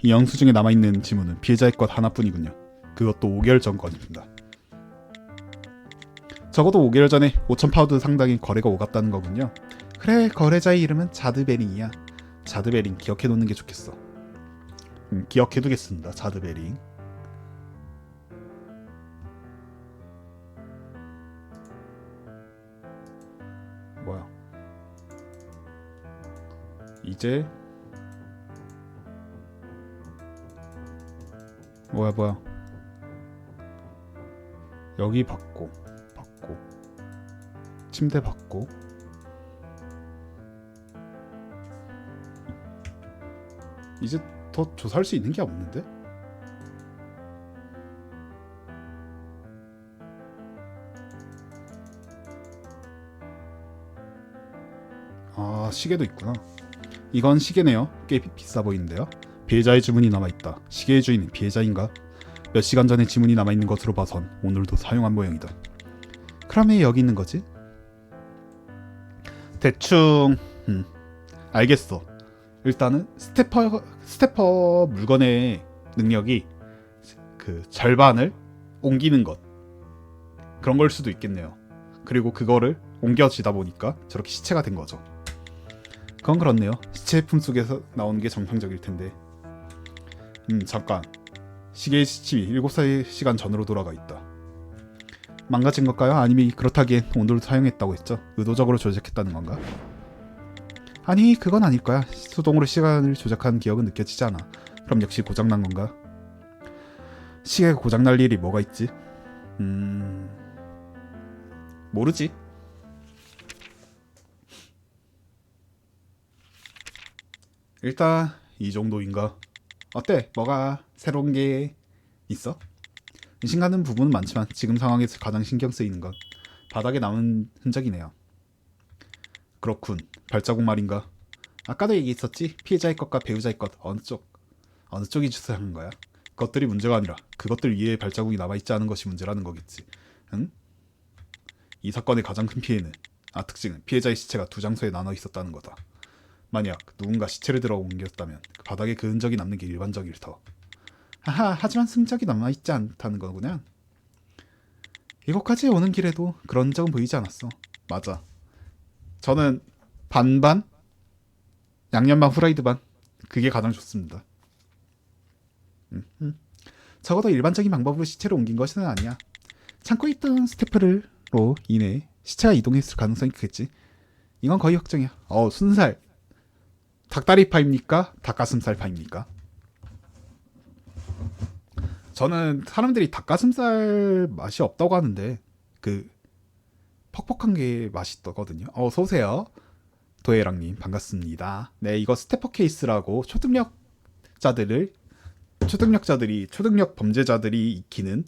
S1: 이 영수증에 남아있는 지문은 피해자의 것 하나뿐이군요. 그것도 5개월 전 건입니다. 적어도 5개월 전에 5천 파운드 상당의 거래가 오갔다는 거군요. 그래, 거래자의 이름은 자드 베링이야. 자드 베링 기억해놓는 게 좋겠어. 기억해두겠습니다. 자드 베링. 뭐야? 이제 뭐야? 여기 받고 침대 받고 이제 더 조사할 수 있는 게 없는데? 아, 시계도 있구나. 이건 시계네요. 꽤 비싸 보이는데요. 피해자의 지문이 남아있다. 시계의 주인은 피해자인가? 몇 시간 전에 지문이 남아있는 것으로 봐선 오늘도 사용한 모양이다. 그럼 왜 여기 있는 거지? 대충 알겠어. 일단은 스태퍼 물건의 능력이 그 절반을 옮기는 것, 그런 걸 수도 있겠네요. 그리고 그거를 옮겨지다 보니까 저렇게 시체가 된 거죠. 그건 그렇네요. 시체의 품속에서 나오는 게 정상적일 텐데. 잠깐. 시계의 시침이 7시간 전으로 돌아가 있다. 망가진 걸까요? 아니면 그렇다기엔 오늘도 사용했다고 했죠? 의도적으로 조작했다는 건가? 아니, 그건 아닐 거야. 수동으로 시간을 조작하는 기억은 느껴지지 않아. 그럼 역시 고장난 건가? 시계가 고장날 일이 뭐가 있지? 모르지. 일단 이 정도인가? 어때? 뭐가 새로운 게 있어? 의심가는 부분은 많지만 지금 상황에서 가장 신경 쓰이는 건 바닥에 남은 흔적이네요. 그렇군. 발자국 말인가? 아까도 얘기했었지? 피해자의 것과 배우자의 것 어느 쪽이 주사한 거야? 그것들이 문제가 아니라 그것들 위에 발자국이 남아있지 않은 것이 문제라는 거겠지. 응? 이 사건의 가장 큰 특징은 피해자의 시체가 두 장소에 나눠 있었다는 거다. 만약 누군가 시체를 들어 옮겼다면 그 바닥에 그 흔적이 남는 게 일반적일 터. 하지만 흔적이 남아있지 않다는 거구나. 이곳까지 오는 길에도 그런 적은 보이지 않았어. 맞아. 저는 반반? 양념반 후라이드 반. 그게 가장 좋습니다. 적어도 일반적인 방법으로 시체를 옮긴 것은 아니야. 창고에 있던 스태프로 인해 시체가 이동했을 가능성이 크겠지. 이건 거의 확정이야. 순살. 닭다리파입니까? 닭가슴살파입니까? 저는 사람들이 닭가슴살 맛이 없다고 하는데 그 퍽퍽한 게 맛있거든요. 어서 오세요. 도예랑님 반갑습니다. 네, 이거 스태퍼 케이스라고 초능력자들이 초능력 범죄자들이 익히는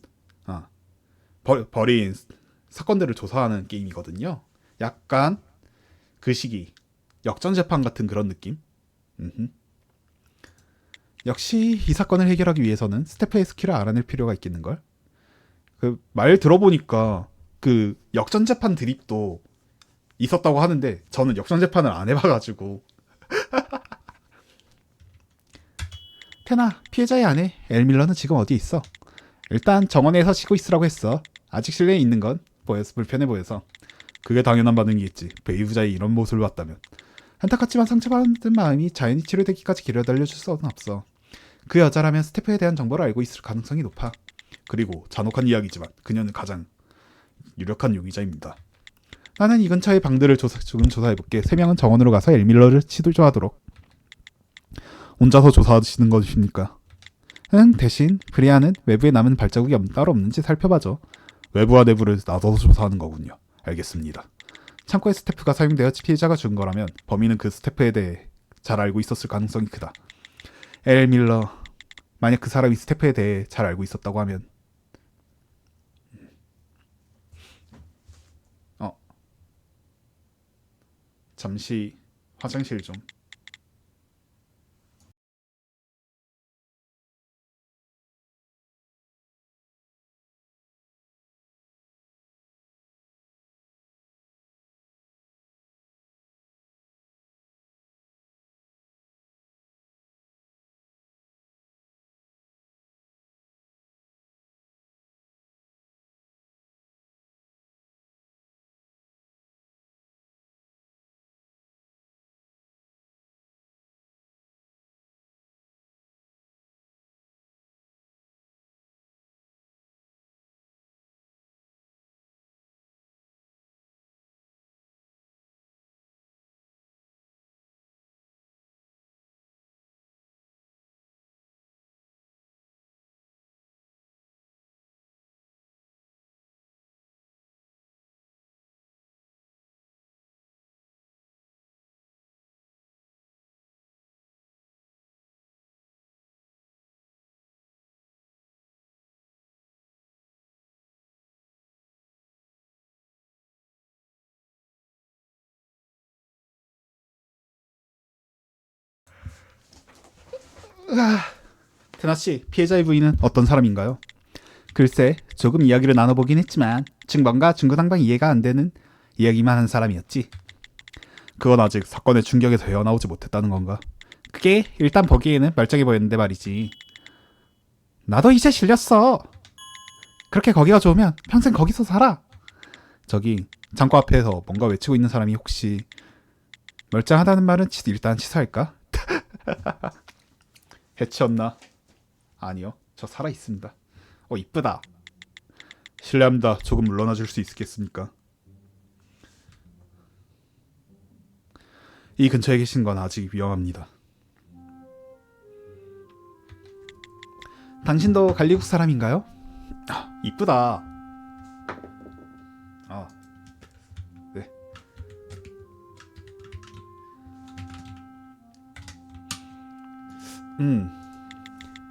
S1: 버린 사건들을 조사하는 게임이거든요. 약간 그 시기 역전재판 같은 그런 느낌. 역시 이 사건을 해결하기 위해서는 스태프의 스킬을 알아낼 필요가 있겠는걸. 그 말 들어보니까 그 역전재판 드립도 있었다고 하는데 저는 역전재판을 안 해봐가지고. 테나, 피해자의 아내 엘밀러는 지금 어디에 있어? 일단 정원에서 쉬고 있으라고 했어. 아직 실내에 있는 건 보여서 불편해 보여서. 그게 당연한 반응이겠지. 베이브자의 이런 모습을 봤다면. 안타깝지만 상처받은 마음이 자연히 치료되기까지 기다려줄 수는 없어. 그 여자라면 스태프에 대한 정보를 알고 있을 가능성이 높아. 그리고 잔혹한 이야기지만 그녀는 가장 유력한 용의자입니다. 나는 이 근처의 방들을 조금 조사해볼게. 3명은 정원으로 가서 엘밀러를 치료하도록. 혼자서 조사하시는 것입니까? 대신 브리아는 외부에 남은 발자국이 따로 없는지 살펴봐줘. 외부와 내부를 나눠서 조사하는 거군요. 알겠습니다. 창고의 스태프가 사용되어 피해자가 죽은 거라면 범인은 그 스태프에 대해 잘 알고 있었을 가능성이 크다. 엘밀러, 만약 그 사람이 스태프에 대해 잘 알고 있었다고 하면 잠시 화장실 좀. 테나씨, 피해자의 부인은 어떤 사람인가요? 글쎄, 조금 이야기를 나눠보긴 했지만 증번과 중구난방 이해가 안 되는 이야기만 한 사람이었지. 그건 아직 사건의 충격에서 헤어나오지 못했다는 건가? 그게 일단 보기에는 멀쩡해 보였는데 말이지. 나도 이제 질렸어. 그렇게 거기가 좋으면 평생 거기서 살아. 저기 창고 앞에서 뭔가 외치고 있는 사람이 혹시 멀쩡하다는 말은 일단 취소할까? 해치웠나? 아니요, 저 살아있습니다. 이쁘다. 실례합니다. 조금 물러나 줄 수 있겠습니까? 이 근처에 계신 건 아직 위험합니다. 당신도 갈리국 사람인가요? 이쁘다. 네.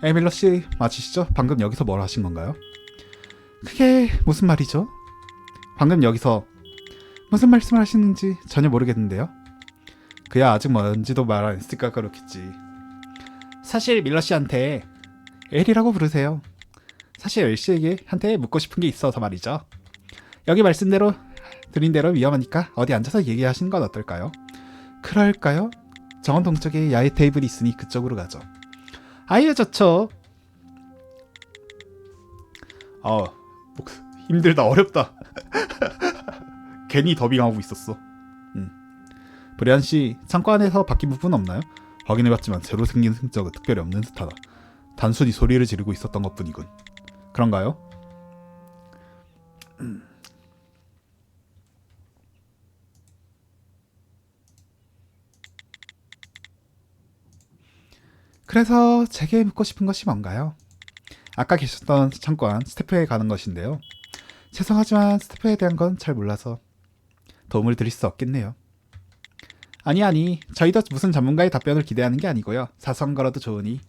S1: 에밀러 씨 맞으시죠? 방금 여기서 뭘 하신 건가요? 그게 무슨 말이죠? 방금 여기서 무슨 말씀을 하시는지 전혀 모르겠는데요. 그야 아직 뭔지도 말 안 했으니까 그렇겠지. 사실 밀러 씨한테 엘이라고 부르세요. 사실 엘씨에게 한테 묻고 싶은 게 있어서 말이죠. 여기 말씀대로 드린 대로 위험하니까 어디 앉아서 얘기하시는 건 어떨까요? 그럴까요? 정원 동쪽에 야외 테이블이 있으니 그쪽으로 가죠. 아예 좋죠. 아, 힘들다, 어렵다. 괜히 더빙하고 있었어. 브리안 씨, 창고 안에서 바뀐 부분 없나요? 확인해봤지만 새로 생긴 흔적은 특별히 없는 듯하다. 단순히 소리를 지르고 있었던 것뿐이군. 그런가요? 그래서 제게 묻고 싶은 것이 뭔가요? 아까 계셨던 창고 안 스태프에 가는 것인데요. 죄송하지만 스태프에 대한 건 잘 몰라서 도움을 드릴 수 없겠네요. 아니, 저희도 무슨 전문가의 답변을 기대하는 게 아니고요. 사소한 거라도 좋으니.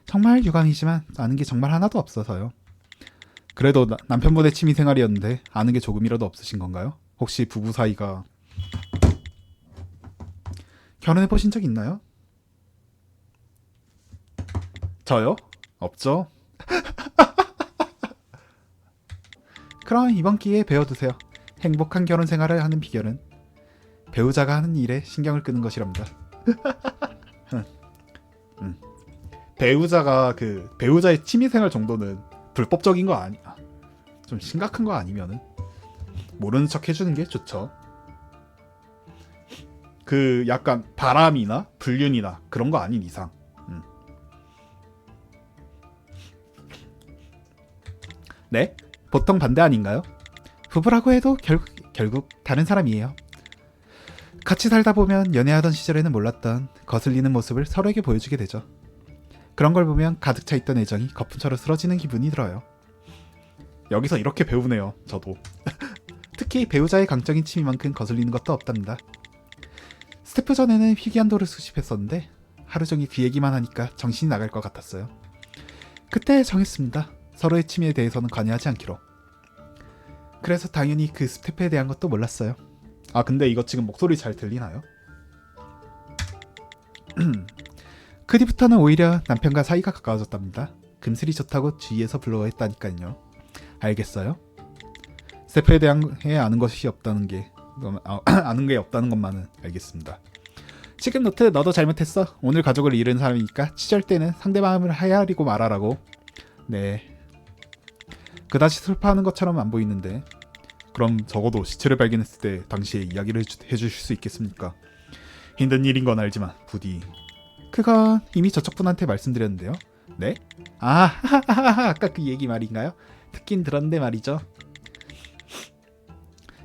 S1: 정말 유감이지만 아는 게 정말 하나도 없어서요. 그래도 남편분의 취미생활이었는데 아는 게 조금이라도 없으신 건가요? 혹시 부부 사이가 결혼해 보신 적 있나요? 저요? 없죠. 그럼 이번 기회에 배워두세요. 행복한 결혼 생활을 하는 비결은 배우자가 하는 일에 신경을 끄는 것이랍니다. 배우자가 배우자의 취미생활 정도는 불법적인 거 아니야. 좀 심각한 거 아니면은 모르는 척 해주는 게 좋죠. 약간 바람이나 불륜이나 그런 거 아닌 이상. 네? 보통 반대 아닌가요? 부부라고 해도 결국 다른 사람이에요. 같이 살다 보면 연애하던 시절에는 몰랐던 거슬리는 모습을 서로에게 보여주게 되죠. 그런 걸 보면 가득 차 있던 애정이 거품처럼 쓰러지는 기분이 들어요. 여기서 이렇게 배우네요. 저도. 특히 배우자의 강적인 취미만큼 거슬리는 것도 없답니다. 스태프 전에는 희귀한도를 수집했었는데 하루 종일 그 얘기만 하니까 정신이 나갈 것 같았어요. 그때 정했습니다. 서로의 취미에 대해서는 관여하지 않기로. 그래서 당연히 그 스태프에 대한 것도 몰랐어요. 아, 근데 이거 지금 목소리 잘 들리나요? 그 뒤부터는 오히려 남편과 사이가 가까워졌답니다. 금슬이 좋다고 주위에서 부러워했다니까요. 알겠어요? 스태프에 대해 아는 것이 없다는 게 아는 게 없다는 것만은 알겠습니다. 지금 노트 너도 잘못했어. 오늘 가족을 잃은 사람이니까 취절 때는 상대방을 헤아리고 말하라고. 네. 그다지 슬퍼하는 것처럼 안 보이는데. 그럼 적어도 시체를 발견했을 때 당시의 이야기를 해주실 수 있겠습니까? 힘든 일인 건 알지만 부디. 그건 이미 저쪽 분한테 말씀드렸는데요. 네? 아까 그 얘기 말인가요? 듣긴 들었는데 말이죠.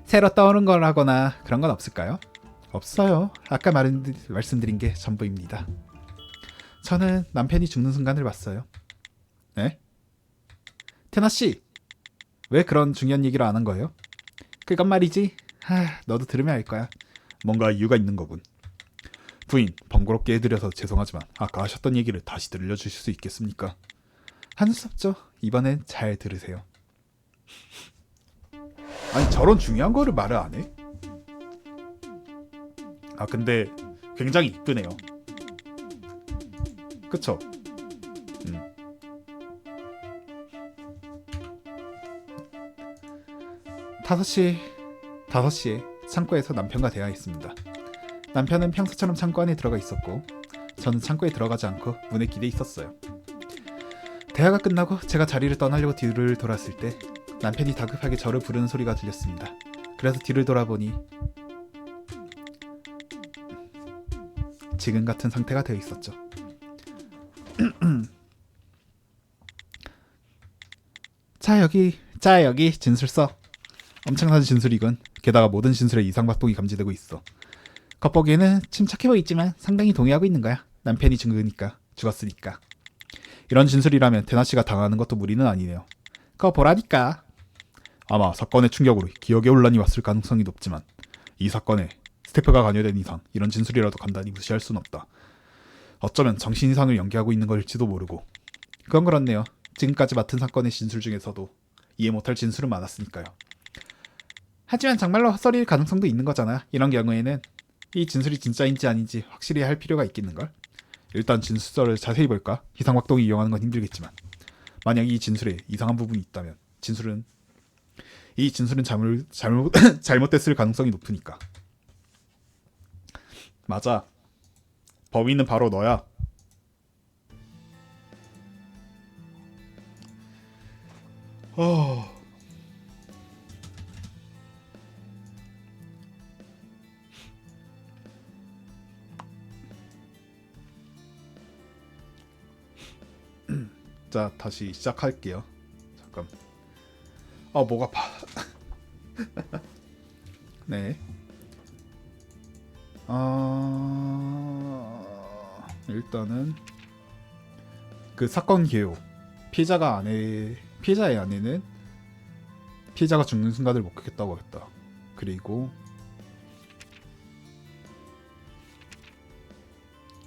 S1: 새로 떠오른 거라거나 그런 건 없을까요? 없어요. 아까 말씀드린 게 전부입니다. 저는 남편이 죽는 순간을 봤어요. 네? 테나씨, 왜 그런 중요한 얘기를 안 한 거예요? 그건 말이지. 너도 들으면 알 거야. 뭔가 이유가 있는 거군. 부인, 번거롭게 해드려서 죄송하지만 아까 하셨던 얘기를 다시 들려주실 수 있겠습니까? 하는 수 없죠. 이번엔 잘 들으세요. 아니, 저런 중요한 거를 말을 안 해? 아, 근데 굉장히 이쁘네요. 그쵸? 5시에 창고에서 남편과 대화했습니다. 남편은 평소처럼 창고 안에 들어가 있었고 저는 창고에 들어가지 않고 문에 기대 있었어요. 대화가 끝나고 제가 자리를 떠나려고 뒤를 돌았을 때 남편이 다급하게 저를 부르는 소리가 들렸습니다. 그래서 뒤를 돌아보니 지금 같은 상태가 되어 있었죠. 자 여기 진술서. 엄청난 진술이군. 게다가 모든 진술에 이상박동이 감지되고 있어. 겉보기에는 침착해 보이지만 상당히 동의하고 있는 거야. 남편이 죽었으니까. 이런 진술이라면 테나씨가 당하는 것도 무리는 아니네요. 그거 보라니까. 아마 사건의 충격으로 기억에 혼란이 왔을 가능성이 높지만 이 사건에 스태프가 관여된 이상 이런 진술이라도 간단히 무시할 순 없다. 어쩌면 정신 이상을 연기하고 있는 걸지도 모르고. 그건 그렇네요. 지금까지 맡은 사건의 진술 중에서도 이해 못할 진술은 많았으니까요. 하지만 정말로 헛소리일 가능성도 있는 거잖아. 이런 경우에는 이 진술이 진짜인지 아닌지 확실히 할 필요가 있겠는걸? 일단 진술서를 자세히 볼까? 희상박동이 이용하는 건 힘들겠지만 만약 이 진술에 이상한 부분이 있다면 이 진술은 잘못됐을 가능성이 높으니까. 맞아. 범인은 바로 너야. 어... 자, 다시 시작할게요. 잠깐. 목 아파. 네. 일단은 그 사건 개요. 피해자의 아내는 피해자가 죽는 순간을 목격했다고 했다. 그리고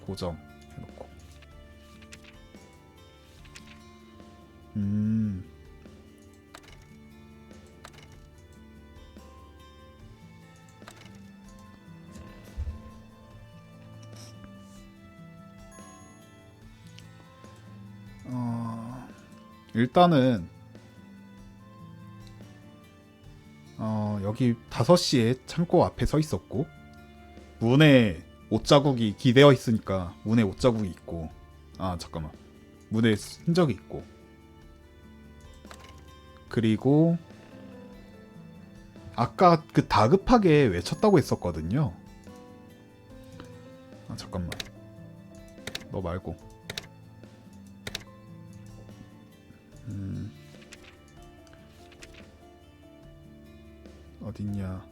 S1: 고정 해놓고. 일단은 여기 5시에 창고 앞에 서 있었고 문에 옷자국이 기대어 있으니까 문에 옷자국이 있고 잠깐만 문에 흔적이 있고 그리고 아까 그 다급하게 외쳤다고 했었거든요. 잠깐만 너 말고 어딨냐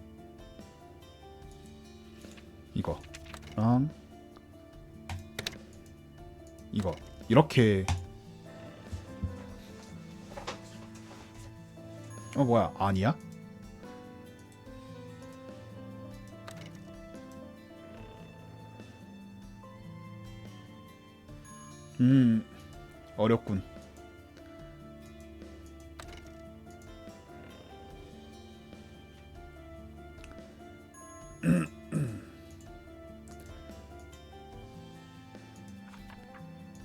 S1: 이거랑 이거 이렇게 뭐야 아니야? 어렵군.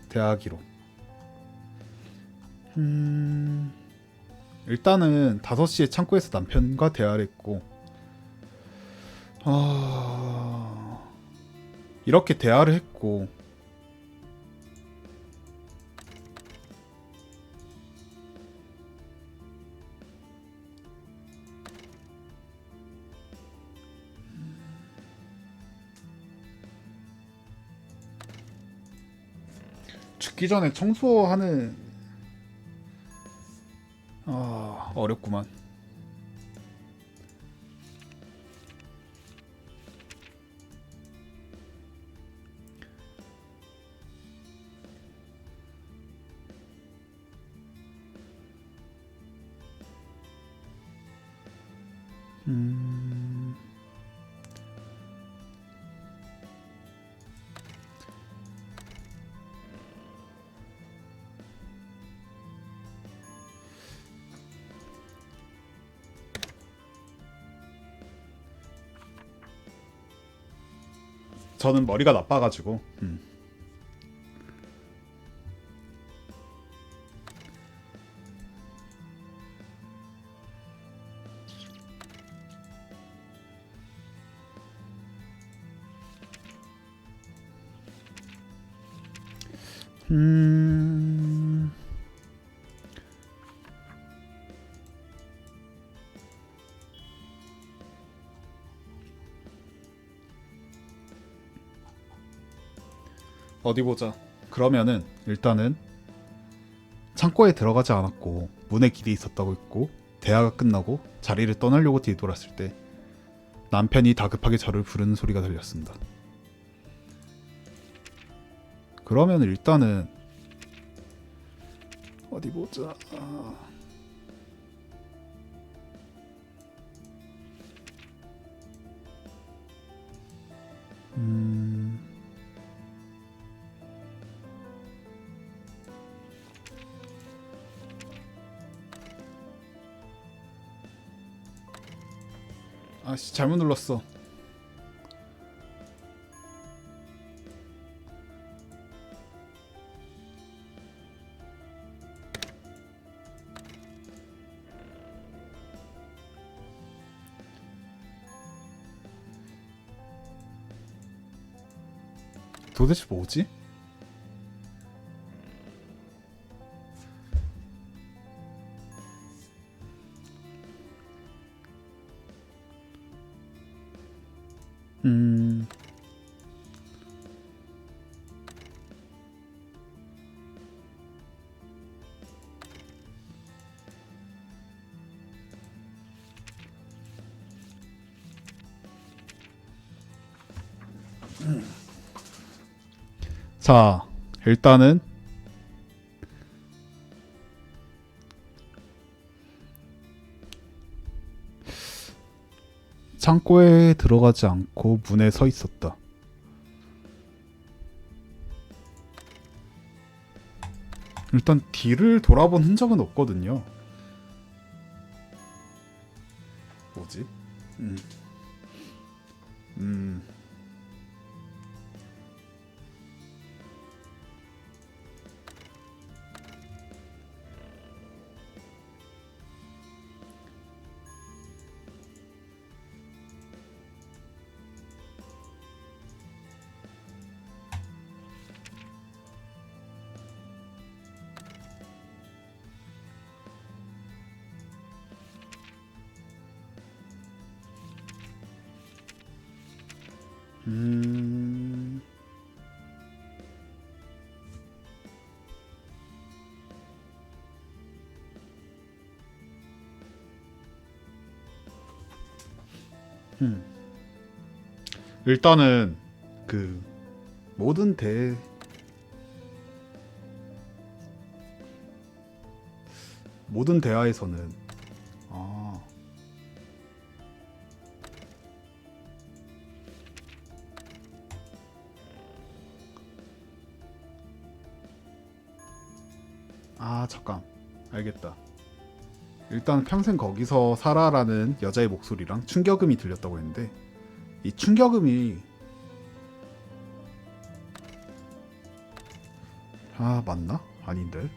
S1: 대하기로. 일단은 5시에 창고에서 남편과 대화를 했고 이렇게 대화를 했고 죽기 전에 청소하는 어렵구만. 저는 머리가 나빠가지고 어디 보자. 그러면은 일단은 창고에 들어가지 않았고 문에 기대 있었다고 했고 대화가 끝나고 자리를 떠나려고 뒤돌았을 때 남편이 다급하게 저를 부르는 소리가 들렸습니다. 그러면 일단은 어디 보자. 아씨 잘못 눌렀어. 도대체 뭐지? 음... 자, 일단은 창고에 들어가지 않고 문에 서 있었다. 일단 뒤를 돌아본 흔적은 없거든요. 뭐지? 음. 음. 음... 음. 일단은 그 모든 대 모든 대화에서는 아, 잠깐 알겠다. 일단 평생 거기서 살아라는 여자의 목소리랑 충격음이 들렸다고 했는데 이 충격음이 맞나? 아닌데.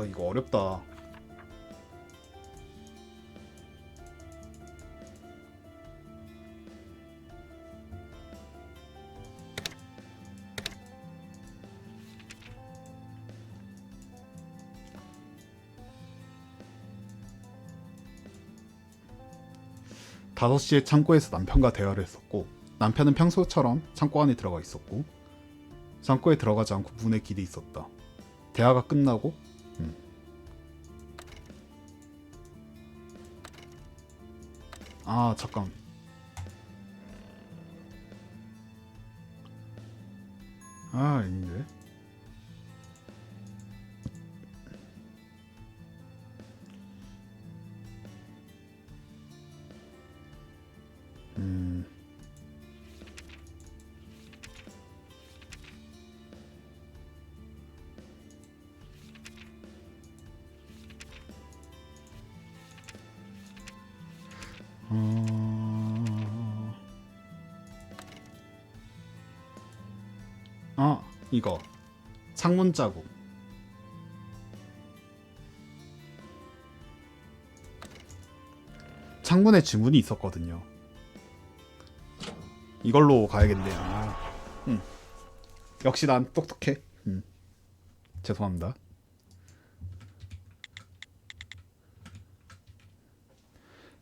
S1: 이거 어렵다. 다섯 시에 창고에서 남편과 대화를 했었고 남편은 평소처럼 창고 안에 들어가 있었고 창고에 들어가지 않고 문에 기대 있었다. 대화가 끝나고 잠깐. 아닌데. 이거 창문 자국. 창문에 지문이 있었거든요. 이걸로 가야겠네요. 역시 난 똑똑해. 죄송합니다.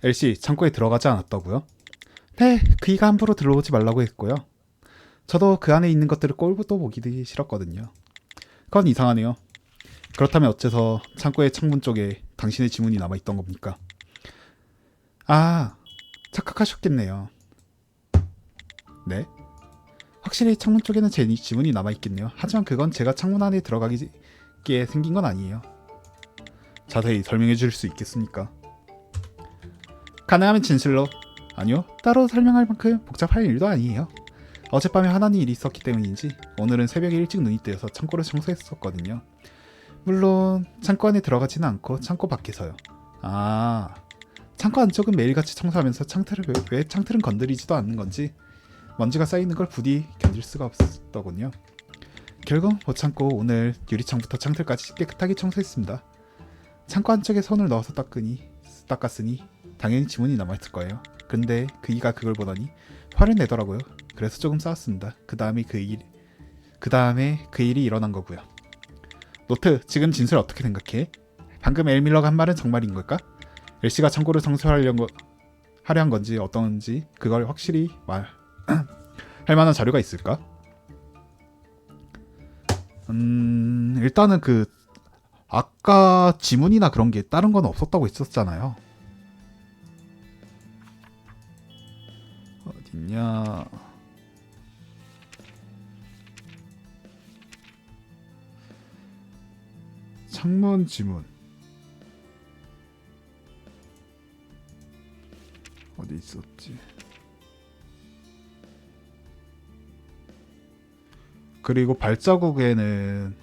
S1: 엘씨, 창고에 들어가지 않았다고요? 네, 그이가 함부로 들어오지 말라고 했고요. 저도 그 안에 있는 것들을 꼴도 보기 싫었거든요. 그건 이상하네요. 그렇다면 어째서 창고의 창문 쪽에 당신의 지문이 남아있던 겁니까? 착각하셨겠네요. 네? 확실히 창문 쪽에는 제 지문이 남아있겠네요. 하지만 그건 제가 창문 안에 들어가기에 생긴 건 아니에요. 자세히 설명해 줄 수 있겠습니까? 가능하면 진실로. 아니요, 따로 설명할 만큼 복잡할 일도 아니에요. 어젯밤에 화나는 일이 있었기 때문인지 오늘은 새벽에 일찍 눈이 뜨여서 창고를 청소했었거든요. 물론 창고 안에 들어가지는 않고 창고 밖에서요. 창고 안쪽은 매일같이 청소하면서 왜 창틀은 건드리지도 않는 건지 먼지가 쌓이는 걸 부디 견딜 수가 없었더군요. 결국 못 참고 오늘 유리창부터 창틀까지 깨끗하게 청소했습니다. 창고 안쪽에 손을 넣어서 닦았으니 당연히 지문이 남아있을 거예요. 근데 그이가 그걸 보더니 화를 내더라고요. 그래서 조금 싸웠습니다. 그 다음에 그 일이 일어난 거고요. 노트, 지금 진술 어떻게 생각해? 방금 엘밀러가 한 말은 정말인 걸까? 엘씨가 창고를 청소하려 한 건지 어떤지 그걸 확실히 할 만한 자료가 있을까? 일단은 그 아까 지문이나 그런 게 다른 건 없었다고 했었잖아요. 어딨냐? 창문 지문 어디 있었지? 그리고 발자국에는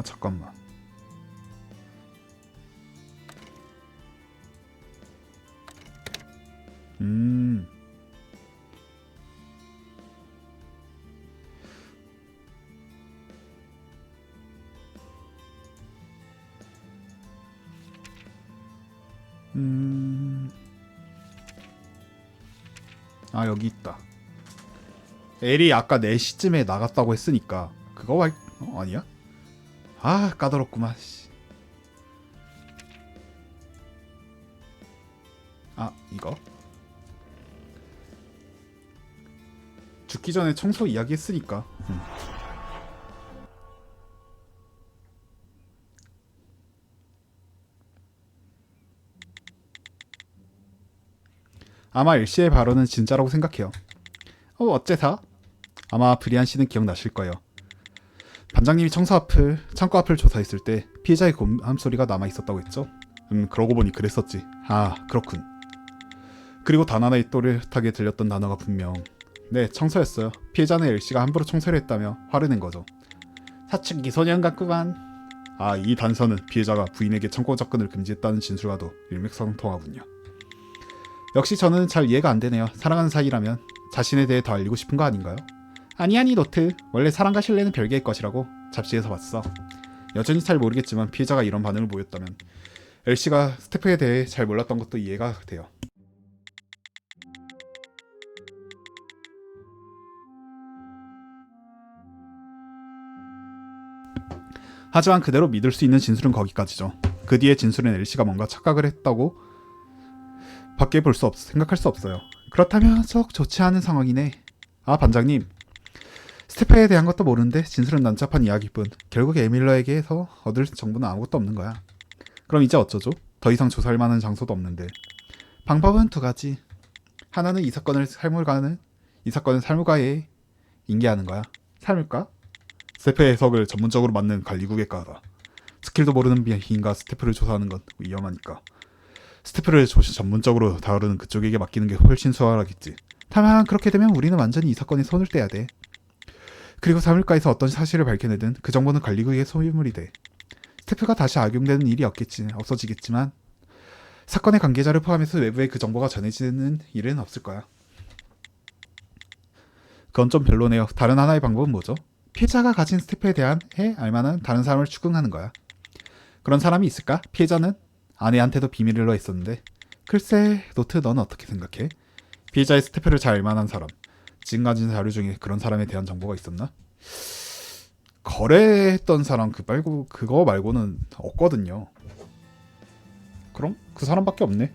S1: 잠깐만. 음. 여기 있다. 엘이 아까 4시쯤에 나갔다고 했으니까 그거 아니야? 까다롭구만. 이거 죽기 전에 청소 이야기 했으니까. 아마 엘씨의 발언은 진짜라고 생각해요. 어째서? 아마 브리안 씨는 기억나실 거예요. 반장님이 창고 앞을 조사했을 때 피해자의 고함 소리가 남아 있었다고 했죠. 그러고 보니 그랬었지. 그렇군. 그리고 단 하나의 또렷하게 들렸던 단어가 분명 네, 청소였어요. 피해자는 엘씨가 함부로 청소를 했다며 화를 낸 거죠. 사측 이소년 같구만. 이 단서는 피해자가 부인에게 창고 접근을 금지했다는 진술과도 일맥상통하군요. 역시 저는 잘 이해가 안 되네요. 사랑하는 사이라면 자신에 대해 더 알리고 싶은 거 아닌가요? 아니 노트. 원래 사랑과 신뢰는 별개의 것이라고 잡지에서 봤어. 여전히 잘 모르겠지만 피해자가 이런 반응을 보였다면 엘씨가 스태프에 대해 잘 몰랐던 것도 이해가 돼요. 하지만 그대로 믿을 수 있는 진술은 거기까지죠. 그 뒤에 진술은 엘씨가 뭔가 착각을 했다고 밖에 생각할 수 없어요. 그렇다면 썩 좋지 않은 상황이네. 반장님. 스테파에 대한 것도 모르는데 진술은 난잡한 이야기일 뿐 결국 에밀러에게서 얻을 정보는 아무것도 없는 거야. 그럼 이제 어쩌죠? 더 이상 조사할 만한 장소도 없는데. 방법은 2가지. 하나는 이 사건을 살물가에 인계하는 거야. 살물가? 스태프의 해석을 전문적으로 맡는 관리국외과다. 스킬도 모르는 비인가 스태프를 조사하는 건 위험하니까. 스태프를 전문적으로 다루는 그쪽에게 맡기는 게 훨씬 수월하겠지. 다만 그렇게 되면 우리는 완전히 이 사건에 손을 떼야 돼. 그리고 사물가에서 어떤 사실을 밝혀내든 그 정보는 관리국의 소유물이 돼. 스태프가 다시 악용되는 일이 없어지겠지만 사건의 관계자를 포함해서 외부에 그 정보가 전해지는 일은 없을 거야. 그건 좀 별로네요. 다른 하나의 방법은 뭐죠? 피해자가 가진 스태프에 대한 알만한 다른 사람을 추궁하는 거야. 그런 사람이 있을까? 피해자는 아내한테도 비밀로 했었는데. 글쎄, 노트 넌 어떻게 생각해? 피해자의 스태프를 잘 알만한 사람. 지금 가진 자료 중에 그런 사람에 대한 정보가 있었나? 거래했던 사람 그거 말고는 없거든요. 그럼 그 사람밖에 없네.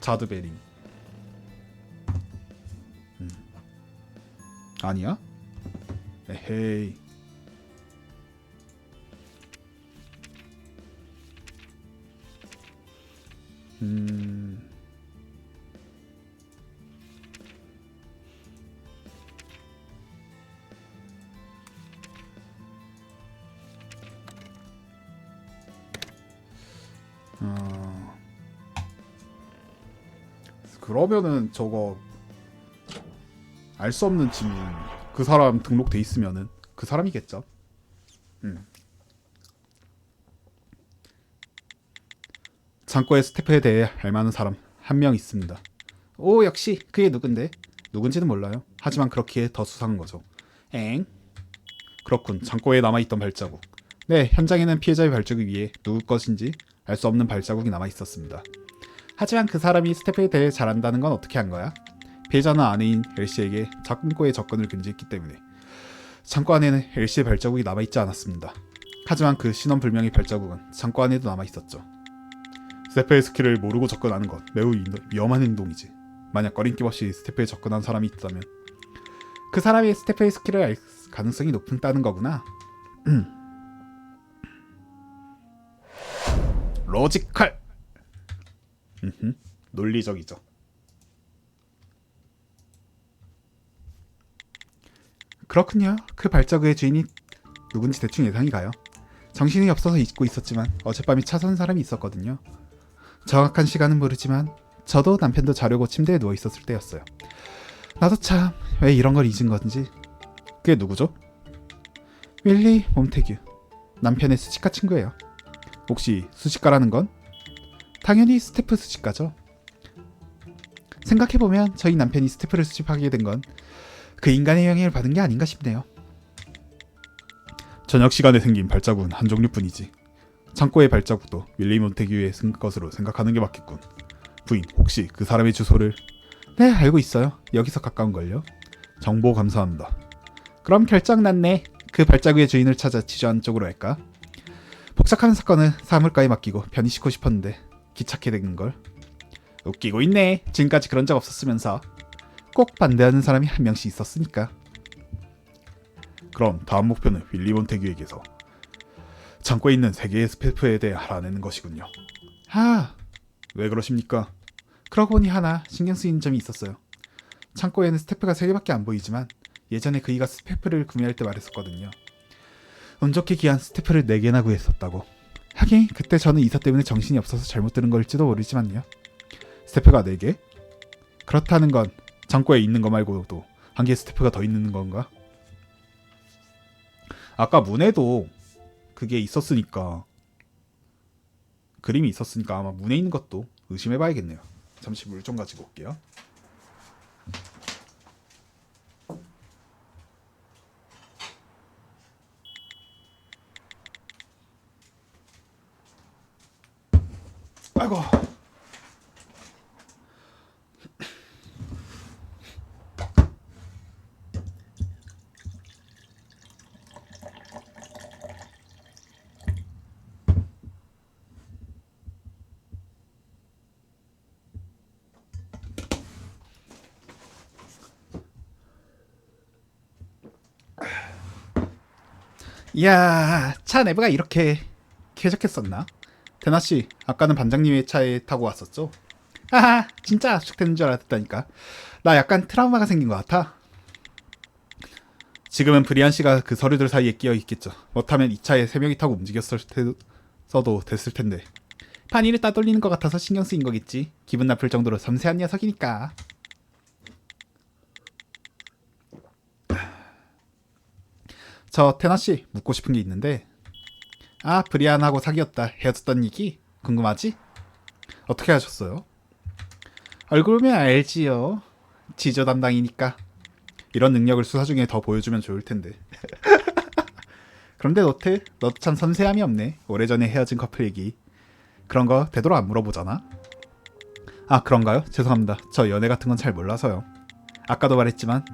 S1: 자드 베링. 아니야? 에헤이. 그러면은 저거 알 수 없는 지문 그 사람 등록돼 있으면은 그 사람이겠죠. 창고의 스태프에 대해 알만한 사람 한 명 있습니다. 오, 역시 그게 누군데? 누군지는 몰라요. 하지만 그렇기에 더 수상한 거죠. 엥? 그렇군. 창고에 남아있던 발자국. 네, 현장에는 피해자의 발자국 위에 누구 것인지 알 수 없는 발자국이 남아 있었습니다. 하지만 그 사람이 스태프에 대해 잘 안다는 건 어떻게 한 거야? 피해자는 아내인 엘씨에게 창고에 접근을 금지했기 때문에 창고 안에는 엘씨의 발자국이 남아있지 않았습니다. 하지만 그 신원불명의 발자국은 창고 안에도 남아있었죠. 스태프의 스킬을 모르고 접근하는 건 매우 위험한 행동이지. 만약 꺼림낌 없이 스태프에 접근한 사람이 있다면 그 사람이 스태프의 스킬을 알 가능성이 높다는 거구나. 로지컬. 논리적이죠. 그렇군요. 그 발자국의 주인이 누군지 대충 예상이 가요. 정신이 없어서 잊고 있었지만 어젯밤에 찾아온 사람이 있었거든요. 정확한 시간은 모르지만 저도 남편도 자려고 침대에 누워 있었을 때였어요. 나도 참 왜 이런 걸 잊은 건지. 그게 누구죠? 윌리 몬테규. 남편의 수식가 친구예요. 혹시 수식가라는 건? 당연히 스태프 수식가죠. 생각해보면 저희 남편이 스태프를 수집하게 된 건 그 인간의 영향을 받은 게 아닌가 싶네요. 저녁 시간에 생긴 발자국은 한 종류뿐이지. 창고의 발자국도 윌리 몬테규의 것으로 생각하는 게 맞겠군. 부인, 혹시 그 사람의 주소를? 네, 알고 있어요. 여기서 가까운걸요. 정보 감사합니다. 그럼 결정 났네. 그 발자국의 주인을 찾아 지주한 쪽으로 할까? 복잡한 사건은 사물가에 맡기고 편히 씻고 싶었는데 귀찮게 된 걸. 웃기고 있네. 지금까지 그런 적 없었으면서. 꼭 반대하는 사람이 한 명씩 있었으니까. 그럼 다음 목표는 윌리 몬테규에게서 창고에 있는 세 개의 스태프에 대해 알아내는 것이군요. 아, 왜 그러십니까? 그러고 보니 하나 신경 쓰이는 점이 있었어요. 창고에는 스태프가 3개밖에 안 보이지만 예전에 그이가 스태프를 구매할 때 말했었거든요. 운 좋게 귀한 스태프를 4개나 구했었다고. 하긴 그때 저는 이사 때문에 정신이 없어서 잘못 들은 걸지도 모르지만요. 스태프가 4개? 그렇다는 건 창고에 있는 거 말고도 한 개의 스태프가 더 있는 건가? 아까 문에도 그게 있었으니까, 그림이 있었으니까 아마 문에 있는 것도 의심해봐야겠네요. 잠시 물 좀 가지고 올게요. 아이고. 이야, 차 내부가 이렇게 쾌적했었나? 대나씨, 아까는 반장님의 차에 타고 왔었죠? 하하, 진짜 압축되는 줄 알았다니까. 나 약간 트라우마가 생긴 것 같아. 지금은 브리안 씨가 그 서류들 사이에 끼어 있겠죠. 못하면 이 차에 3명이 타고 움직였어도 됐을 텐데. 판이를 따돌리는 것 같아서 신경 쓰인 거겠지. 기분 나쁠 정도로 섬세한 녀석이니까. 저 테나씨 묻고 싶은 게 있는데. 아, 브리안하고 사귀었다 헤어졌던 얘기 궁금하지? 어떻게 하셨어요? 얼굴 보면 알지요. 지조 담당이니까. 이런 능력을 수사 중에 더 보여주면 좋을 텐데. 그런데 노트, 너 참 섬세함이 없네. 오래전에 헤어진 커플 얘기. 그런 거 되도록 안 물어보잖아. 아, 그런가요? 죄송합니다. 저 연애 같은 건 잘 몰라서요. 아까도 말했지만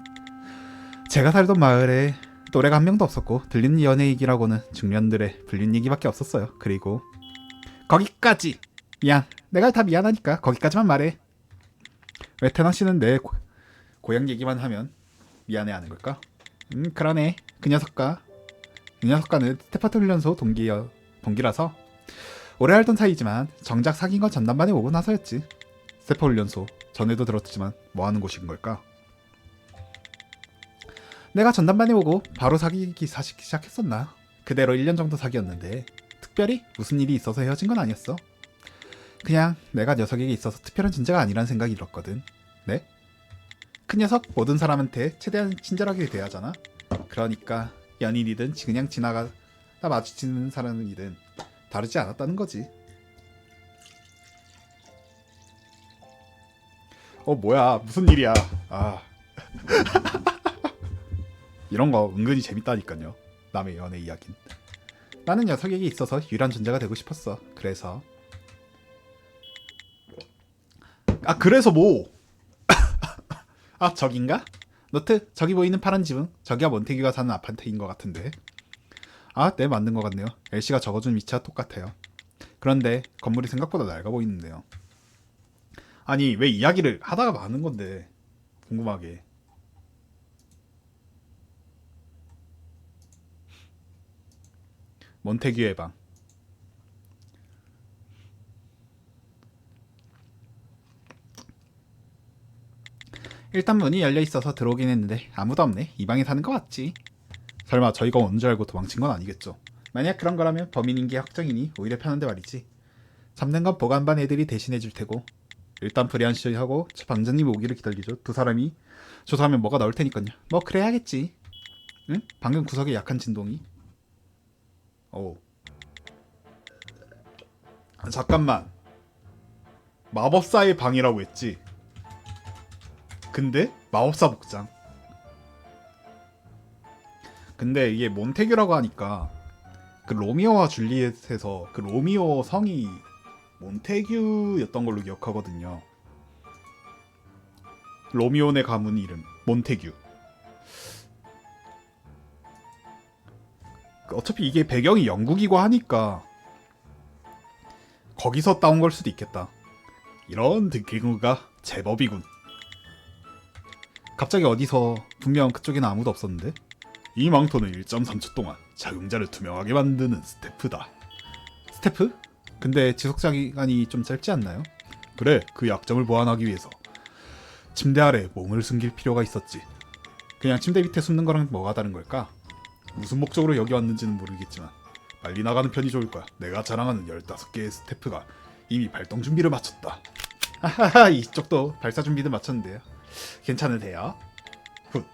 S1: 제가 살던 마을에 또래가 한 명도 없었고 들리는 연애 얘기라고는 중년들의 불륜 얘기밖에 없었어요. 그리고 거기까지. 미안. 내가 다 미안하니까 거기까지만 말해. 왜 태나 씨는 내 고향 얘기만 하면 미안해하는 걸까? 그러네. 그 녀석과는 스테파트 훈련소 동기라서 오래 알던 사이지만 정작 사귄 건 전담반에 오고 나서였지. 스테파 훈련소 전에도 들었지만 뭐 하는 곳인 걸까? 내가 전담반에 오고 바로 사귀기 시작했었나? 그대로 1년 정도 사귀었는데 특별히 무슨 일이 있어서 헤어진 건 아니었어. 그냥 내가 녀석에게 있어서 특별한 존재가 아니란 생각이 들었거든. 네? 그 녀석 모든 사람한테 최대한 친절하게 대하잖아. 그러니까 연인이든 그냥 지나가다 마주치는 사람이든 다르지 않았다는 거지. 뭐야 무슨 일이야. 아 이런 거 은근히 재밌다니까요. 남의 연애 이야긴. 나는 녀석에게 있어서 유일한 존재가 되고 싶었어. 그래서 그래서 뭐? 저긴가? 노트, 저기 보이는 파란 집은 저기가 몬테규가 사는 아파트인 것 같은데. 네, 맞는 것 같네요. 엘씨가 적어준 위치와 똑같아요. 그런데 건물이 생각보다 낡아 보이는데요. 아니 왜 이야기를 하다가 마는 건데. 궁금하게. 몬테규의 방. 일단 문이 열려 있어서 들어오긴 했는데 아무도 없네. 이 방에 사는 거 맞지? 설마 저희가 온 줄 알고 도망친 건 아니겠죠? 만약 그런 거라면 범인인 게 확정이니 오히려 편한데 말이지. 잡는 건 보관반 애들이 대신해 줄 테고. 일단 브리안 씨하고 방장님 오기를 기다리죠. 두 사람이 조사하면 뭐가 나올 테니까요. 뭐 그래야겠지. 응? 방금 구석에 약한 진동이. 잠깐만. 마법사의 방이라고 했지. 근데 마법사 복장. 근데 이게 몬테규라고 하니까 그 로미오와 줄리엣에서 그 로미오 성이 몬테규였던 걸로 기억하거든요. 로미오네 가문 이름 몬테규. 어차피 이게 배경이 영국이고 하니까 거기서 따온 걸 수도 있겠다. 이런 등기구가 제법이군. 갑자기 어디서 분명 그쪽에는 아무도 없었는데? 이 망토는 1.3초 동안 작용자를 투명하게 만드는 스태프다. 스태프? 근데 지속시간이 좀 짧지 않나요? 그래, 그 약점을 보완하기 위해서 침대 아래 몸을 숨길 필요가 있었지. 그냥 침대 밑에 숨는 거랑 뭐가 다른 걸까? 무슨 목적으로 여기 왔는지는 모르겠지만 빨리 나가는 편이 좋을 거야. 내가 자랑하는 15개의 스태프가 이미 발동 준비를 마쳤다. 하하하, 이쪽도 발사 준비도 마쳤는데요. 괜찮으세요?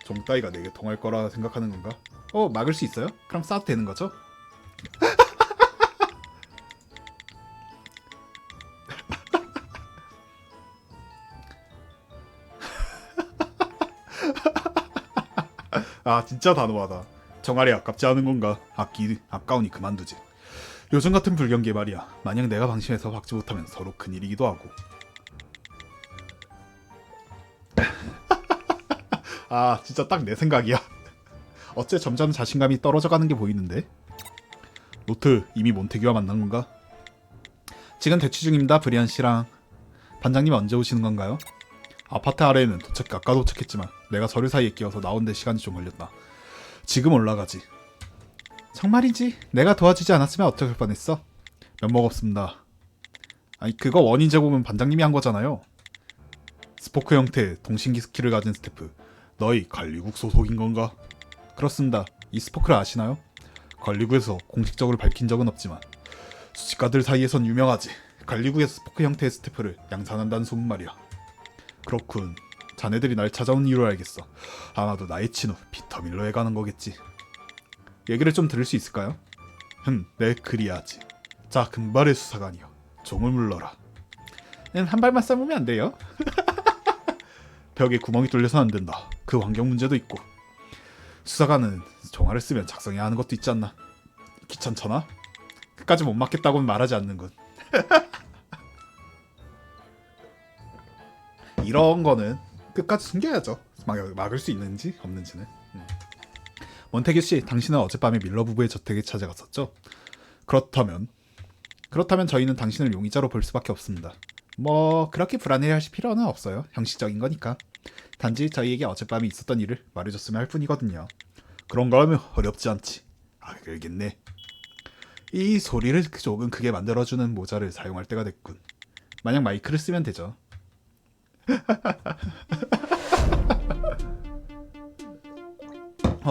S1: 종따이가 내게 통할 거라 생각하는 건가? 막을 수 있어요? 그럼 쏴도 되는 거죠? 진짜 단호하다. 정아리 아깝지 않은 건가? 아까우니 그만두지. 요즘 같은 불경기에 말이야. 만약 내가 방심해서 박지 못하면 서로 큰일이기도 하고. 진짜 딱 내 생각이야. 어째 점점 자신감이 떨어져가는 게 보이는데? 노트, 이미 몬테규와 만난 건가? 지금 대치 중입니다. 브리안 씨랑. 반장님 언제 오시는 건가요? 아파트 아래에는 아까 도착했지만 내가 서류 사이에 끼어서 나오는데 시간이 좀 걸렸다. 지금 올라가지. 정말이지? 내가 도와주지 않았으면 어쩔 뻔했어? 면목 없습니다. 그거 원인 제공은 반장님이 한 거잖아요. 스포크 형태의 동신기 스킬을 가진 스태프. 너희 관리국 소속인 건가? 그렇습니다. 이 스포크를 아시나요? 관리국에서 공식적으로 밝힌 적은 없지만 수집가들 사이에선 유명하지. 관리국에서 스포크 형태의 스태프를 양산한다는 소문 말이야. 그렇군. 자네들이 날 찾아온 이유를 알겠어. 아마도 나의 친구 피터 밀러에 가는 거겠지. 얘기를 좀 들을 수 있을까요? 네, 그리하지. 자, 금발의 수사관이여, 종을 물러라. 한 발만 쏴보면 안 돼요? 벽에 구멍이 뚫려서 안 된다. 그 환경 문제도 있고. 수사관은 종알을 쓰면 작성해야 하는 것도 있지 않나? 귀찮잖아? 끝까지 못 막겠다고는 말하지 않는군. 이런 거는 끝까지 숨겨야죠. 막을 수 있는지 없는지는. 몬테규 씨, 당신은 어젯밤에 밀러 부부의 저택에 찾아갔었죠? 그렇다면 저희는 당신을 용의자로 볼 수밖에 없습니다. 뭐 그렇게 불안해하실 필요는 없어요. 형식적인 거니까. 단지 저희에게 어젯밤에 있었던 일을 말해줬으면 할 뿐이거든요. 그런가 하면 어렵지 않지. 알겠네. 이 소리를 조금 크게 만들어주는 모자를 사용할 때가 됐군. 만약 마이크를 쓰면 되죠.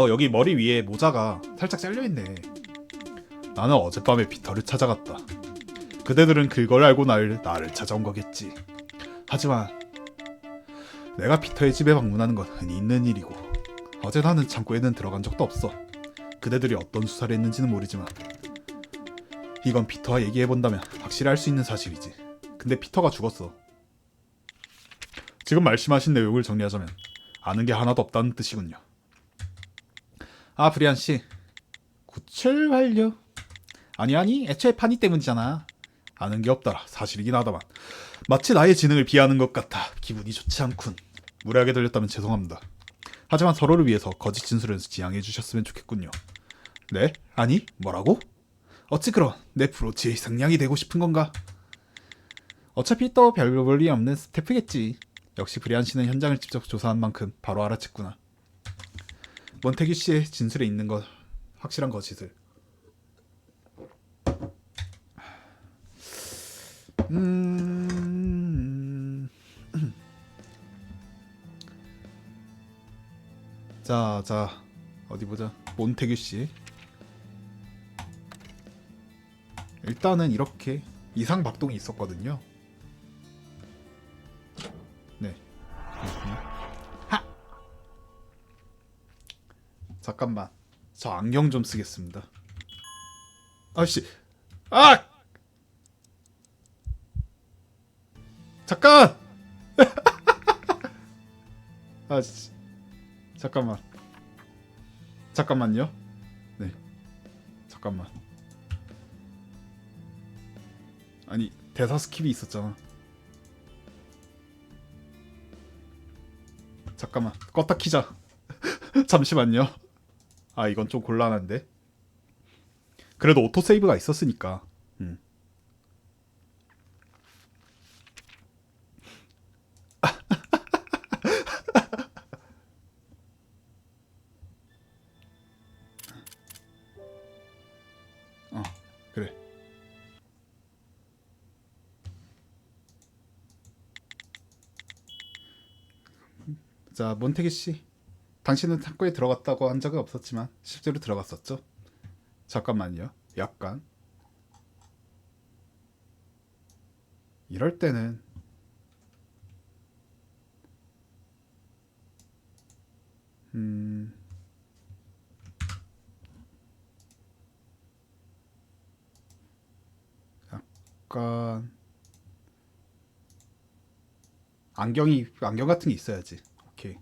S1: 여기 머리 위에 모자가 살짝 잘려있네. 나는 어젯밤에 피터를 찾아갔다. 그대들은 그걸 알고 나를 찾아온 거겠지. 하지만 내가 피터의 집에 방문하는 건 흔히 있는 일이고, 어제 나는 창고에는 들어간 적도 없어. 그대들이 어떤 수사를 했는지는 모르지만 이건 피터와 얘기해본다면 확실히 알 수 있는 사실이지. 근데 피터가 죽었어. 지금 말씀하신 내용을 정리하자면 아는 게 하나도 없다는 뜻이군요. 아, 브리안 씨. 구출 완료. 아니, 애초에 파니 때문이잖아. 아는 게 없더라. 사실이긴 하다만 마치 나의 지능을 비하하는 것 같아 기분이 좋지 않군. 무례하게 들렸다면 죄송합니다. 하지만 서로를 위해서 거짓 진술을 지양해 주셨으면 좋겠군요. 네? 아니? 뭐라고? 어찌 그럼 내 프로지의 상냥이 되고 싶은 건가? 어차피 또 별 볼 일 없는 스태프겠지. 역시 브리안 씨는 현장을 직접 조사한 만큼 바로 알아챘구나. 몬테규 씨의 진술에 있는 것 확실한 거짓을. 자 어디 보자. 몬테규 씨. 일단은 이렇게 이상 박동이 있었거든요. 네. 하! 잠깐만. 저 안경 좀 쓰겠습니다. 아씨. 아! 잠깐! 아씨. 잠깐만요. 네. 잠깐만. 아니, 대사 스킵이 있었잖아. 잠깐만. 껐다 키자. 잠시만요. 아, 이건 좀 곤란한데. 그래도 오토세이브가 있었으니까. 그래. 자, 몬테기 씨. 당신은 창고에 들어갔다고 한 적은 없었지만 실제로 들어갔었죠? 잠깐만요. 약간. 이럴 때는 약간 안경 같은 게 있어야지. 오케이.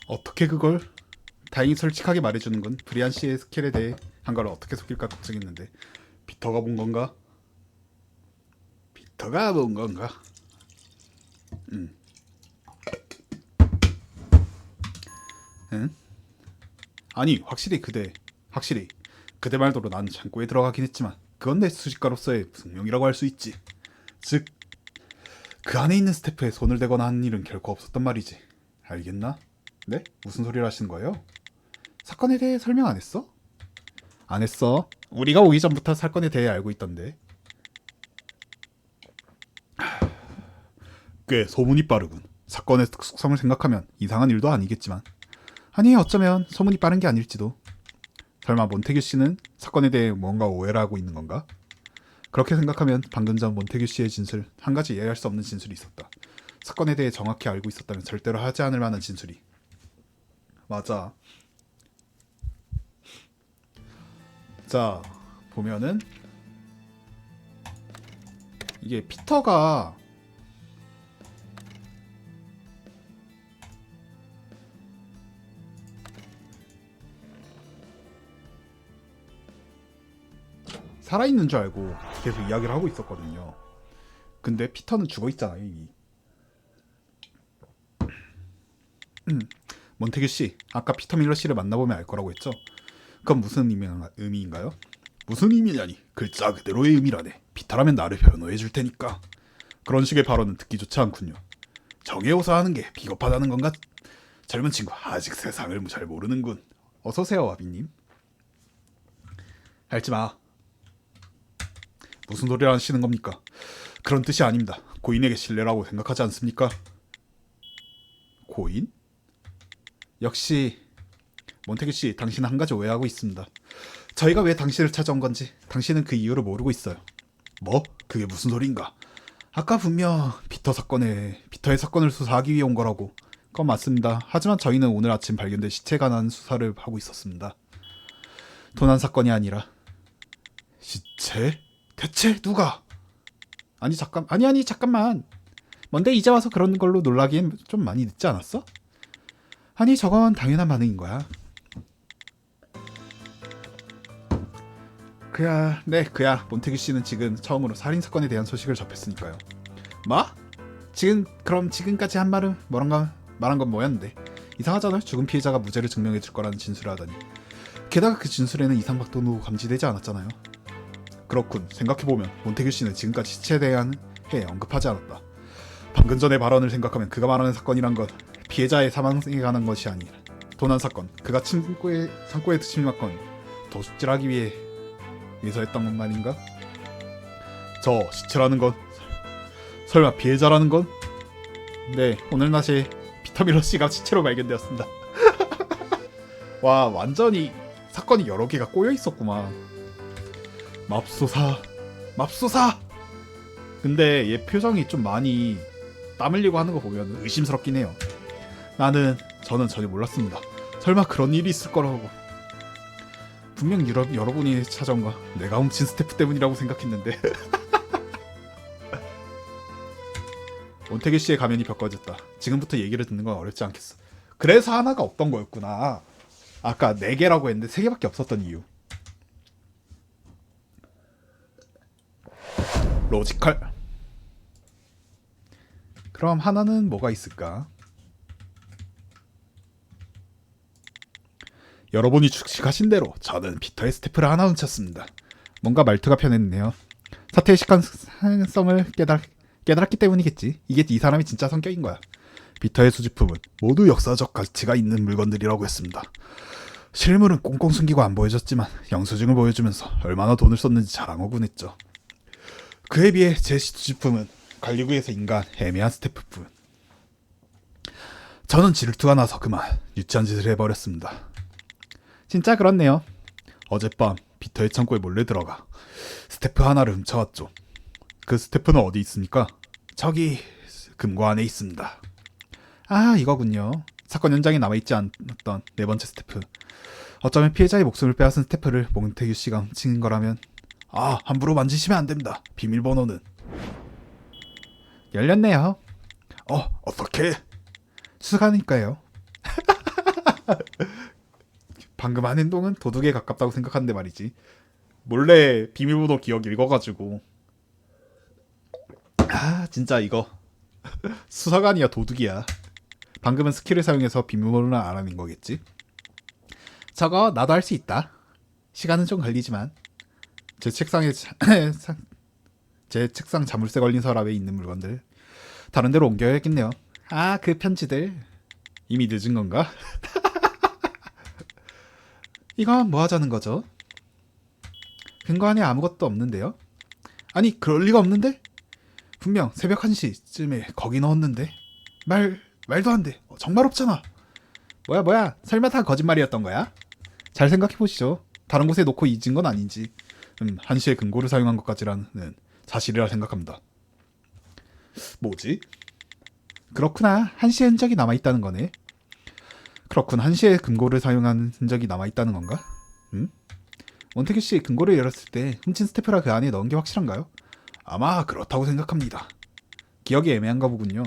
S1: 어떻게 그걸? 다행히 솔직하게 말해주는 건 브리안 씨의 스킬에 대해 한 걸 어떻게 속일까 걱정했는데 비터가 본 건가? 비터가 본 건가? 응? 아니 확실히 그대 말대로 난 창고에 들어가긴 했지만 그건 내 수식가로서의 숙명이라고 할 수 있지. 즉 그 안에 있는 스태프에 손을 대거나 하는 일은 결코 없었단 말이지. 알겠나? 네? 무슨 소리를 하시는 거예요? 사건에 대해 설명 안 했어? 안 했어. 우리가 오기 전부터 사건에 대해 알고 있던데. 꽤 소문이 빠르군. 사건의 특수성을 생각하면 이상한 일도 아니겠지만. 아니 어쩌면 소문이 빠른 게 아닐지도. 설마 몬테규 씨는 사건에 대해 뭔가 오해를 하고 있는 건가? 그렇게 생각하면 방금 전 몬테규 씨의 진술, 한 가지 이해할 수 없는 진술이 있었다. 사건에 대해 정확히 알고 있었다면 절대로 하지 않을 만한 진술이. 맞아. 자, 보면은 이게 피터가 살아있는 줄 알고 계속 이야기를 하고 있었거든요. 근데 피터는 죽어있잖아요 이미. 몬테규 씨, 아까 피터 밀러 씨를 만나보면 알 거라고 했죠? 그건 무슨 의미인가요? 무슨 의미냐니? 글자 그대로의 의미라네. 피터라면 나를 변호해 줄 테니까. 그런 식의 발언은 듣기 좋지 않군요. 정에 호소하는 게 비겁하다는 건가? 젊은 친구 아직 세상을 잘 모르는군. 어서 오세요 와비님. 핥지 마. 무슨 소리를 하시는 겁니까? 그런 뜻이 아닙니다. 고인에게 신뢰라고 생각하지 않습니까? 고인? 역시 몬테규 씨, 당신은 한 가지 오해하고 있습니다. 저희가 왜 당신을 찾아온 건지 당신은 그 이유를 모르고 있어요. 뭐? 그게 무슨 소린가? 아까 분명 피터의 사건을 수사하기 위해 온 거라고. 그건 맞습니다. 하지만 저희는 오늘 아침 발견된 시체에 관한 수사를 하고 있었습니다. 도난 사건이 아니라. 시체? 대체 누가? 아니 잠깐만. 뭔데 이제 와서 그런 걸로 놀라기엔 좀 많이 늦지 않았어? 아니 저건 당연한 반응인 거야. 그야. 몬테규 씨는 지금 처음으로 살인 사건에 대한 소식을 접했으니까요. 뭐? 지금까지 한 말은 말한 건 뭐였는데? 이상하잖아요. 죽은 피해자가 무죄를 증명해 줄 거라는 진술을 하다니. 게다가 그 진술에는 이상박도도 감지되지 않았잖아요. 그렇군. 생각해보면 몬테규 씨는 지금까지 시체에 대한 언급하지 않았다. 방금 전의 발언을 생각하면 그가 말하는 사건이란 건 피해자의 사망에 관한 것이 아니라 도난 사건, 그가 창고에 침입한 도둑질하기 위해서 했던 것 말인가? 저 시체라는 건 설마 피해자라는 건? 네, 오늘 낮에 피터 밀러 씨가 시체로 발견되었습니다. 와, 완전히 사건이 여러 개가 꼬여 있었구만. 맙소사. 근데 얘 표정이 좀 많이 땀 흘리고 하는 거 보면 의심스럽긴 해요. 저는 전혀 몰랐습니다. 설마 그런 일이 있을 거라고. 분명 여러분이 찾아온 거 내가 훔친 스태프 때문이라고 생각했는데. 몬테규 씨의 가면이 벗겨졌다. 지금부터 얘기를 듣는 건 어렵지 않겠어. 그래서 하나가 없던 거였구나. 아까 4개라고 했는데 3개밖에 없었던 이유. 로지컬. 그럼 하나는 뭐가 있을까? 여러분이 추측하신 대로 저는 피터의 스태프를 하나 훔쳤습니다. 뭔가 말투가 편했네요. 사태의 시간성을 깨달았기 때문이겠지. 이게 이 사람이 진짜 성격인 거야. 피터의 수집품은 모두 역사적 가치가 있는 물건들이라고 했습니다. 실물은 꽁꽁 숨기고 안 보여줬지만 영수증을 보여주면서 얼마나 돈을 썼는지 자랑하곤 했죠. 그에 비해 제 수집품은 관리구에서 인간 애매한 스태프뿐. 저는 질투가 나서 그만 유치한 짓을 해버렸습니다. 진짜 그렇네요. 어젯밤 피터의 창고에 몰래 들어가 스태프 하나를 훔쳐왔죠. 그 스태프는 어디 있습니까? 저기 금고 안에 있습니다. 아, 이거군요. 사건 현장에 남아있지 않았던 4번째 스태프. 어쩌면 피해자의 목숨을 빼앗은 스태프를 몬테규 씨가 훔친 거라면. 함부로 만지시면 안 됩니다. 비밀번호는. 열렸네요. 어떻게? 수사하니까요. 방금 한 행동은 도둑에 가깝다고 생각하는데 말이지. 몰래 비밀번호 기억 읽어가지고. 진짜 이거 수사관이야 도둑이야. 방금은 스킬을 사용해서 비밀번호를 알아낸 거겠지. 저거 나도 할 수 있다. 시간은 좀 걸리지만. 제 책상 자물쇠 걸린 서랍에 있는 물건들 다른 데로 옮겨야겠네요. 그 편지들 이미 늦은 건가? 이건 뭐 하자는 거죠? 근거 안에 아무것도 없는데요? 아니, 그럴 리가 없는데? 분명 새벽 1시쯤에 거기 넣었는데. 말도 안 돼. 정말 없잖아. 뭐야, 설마 다 거짓말이었던 거야? 잘 생각해보시죠. 다른 곳에 놓고 잊은 건 아닌지. 1시에 금고를 사용한 것까지라는 사실이라 생각합니다. 뭐지? 그렇구나. 1시의 흔적이 남아있다는 거네. 그렇군. 1시에 금고를 사용한 흔적이 남아있다는 건가? 몬테규 씨 금고를 열었을 때 훔친 스태프라 그 안에 넣은 게 확실한가요? 아마 그렇다고 생각합니다. 기억이 애매한가 보군요.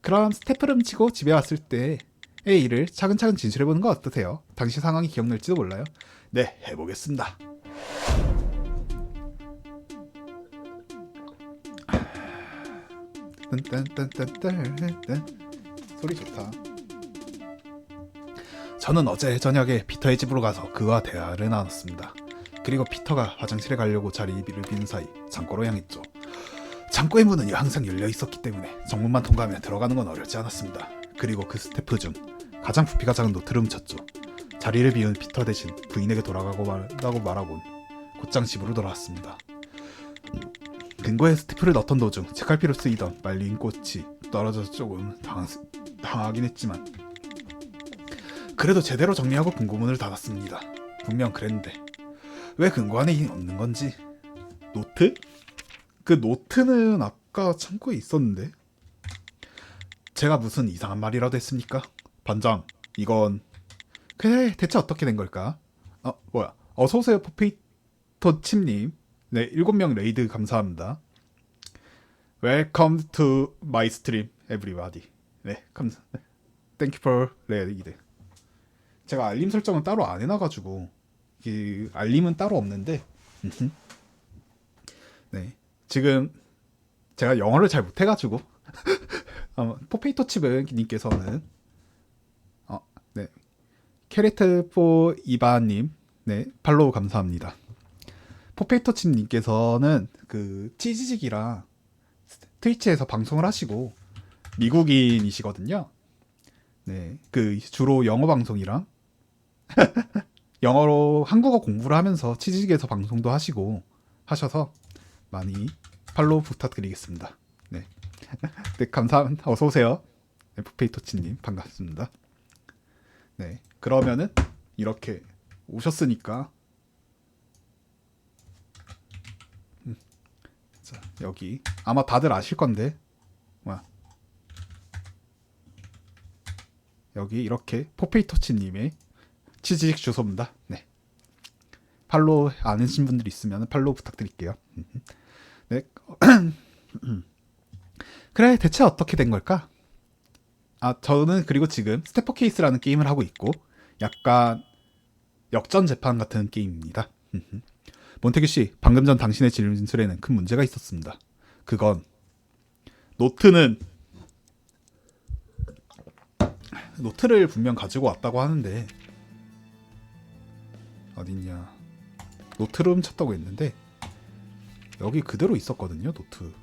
S1: 그럼 스태프를 훔치고 집에 왔을 때의 일을 차근차근 진술해보는 거 어떠세요? 당시 상황이 기억날지도 몰라요. 네, 해보겠습니다. 소리 좋다. 저는 어제 저녁에 피터의 집으로 가서 그와 대화를 나눴습니다. 그리고 피터가 화장실에 가려고 자리를 비는 사이 창고로 향했죠. 창고의 문은 항상 열려 있었기 때문에 정문만 통과하면 들어가는 건 어렵지 않았습니다. 그리고 그 스태프 중 가장 부피가 작은 노트를 훔쳤죠. 자리를 비운 피터 대신 부인에게 돌아가고 말하곤 곧장 집으로 돌아왔습니다. 근거에 스태프를 넣던 도중 책갈피로 쓰이던 말린 꽃이 실력도 떨어져서 조금 당하긴 했지만 그래도 제대로 정리하고 금고문을 닫았습니다. 분명 그랬는데 왜 금고 안에 없는 건지. 노트? 그 노트는 아까 창고에 있었는데 제가 무슨 이상한 말이라도 했습니까? 반장, 이건 그래 대체 어떻게 된 걸까? 뭐야, 어서오세요 포페이토 칩님. 네, 7명 레이드 감사합니다. Welcome to my stream everybody. 네, 감사. Thank you for 레이드. 제가 알림 설정은 따로 안 해놔가지고 알림은 따로 없는데 네, 지금 제가 영어를 잘 못해가지고 포페이토 칩님께서는 네, 캐릭터 포 이바님 네 팔로우 감사합니다. 포페이토 칩님께서는 그 치즈직이랑 트위치에서 방송을 하시고 미국인이시거든요. 네, 그 주로 영어 방송이랑 영어로 한국어 공부를 하면서 치즈직에서 방송도 하시고 하셔서 많이 팔로우 부탁드리겠습니다. 네, 네 감사합니다. 어서 오세요. 네, 포페이토치님 반갑습니다. 네, 그러면은 이렇게 오셨으니까 자, 여기 아마 다들 아실 건데 뭐야, 여기 이렇게 포페이토치님의 치즈직 주소입니다. 네, 팔로우 안 하신 분들 있으면 팔로우 부탁드릴게요. 네. 그래 대체 어떻게 된 걸까? 저는 그리고 지금 스테퍼 케이스라는 게임을 하고 있고 약간 역전 재판 같은 게임입니다. 몬테규 씨, 방금 전 당신의 진술에는 큰 문제가 있었습니다. 그건 노트를 분명 가지고 왔다고 하는데 어딨냐? 노트를 훔쳤다고 했는데 여기 그대로 있었거든요. 노트.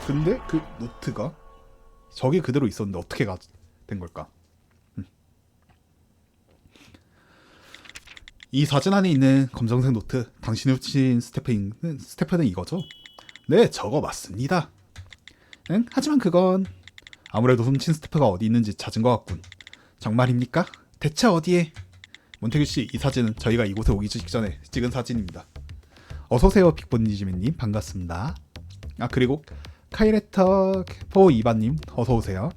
S1: 근데 그 노트가 저기 그대로 있었는데 어떻게 된 걸까? 이 사진 안에 있는 검정색 노트, 당신이 훔친 스테프는 이거죠? 네, 저거 맞습니다. 응? 하지만 그건 아무래도 훔친 스테프가 어디 있는지 찾은 것 같군. 정말입니까? 대체 어디에? 몬테규 씨, 이 사진은 저희가 이곳에 오기 직전에 찍은 사진입니다. 어서 오세요, 빅본니지맨님 반갑습니다. 그리고 카이레터 포 이바님 어서 오세요.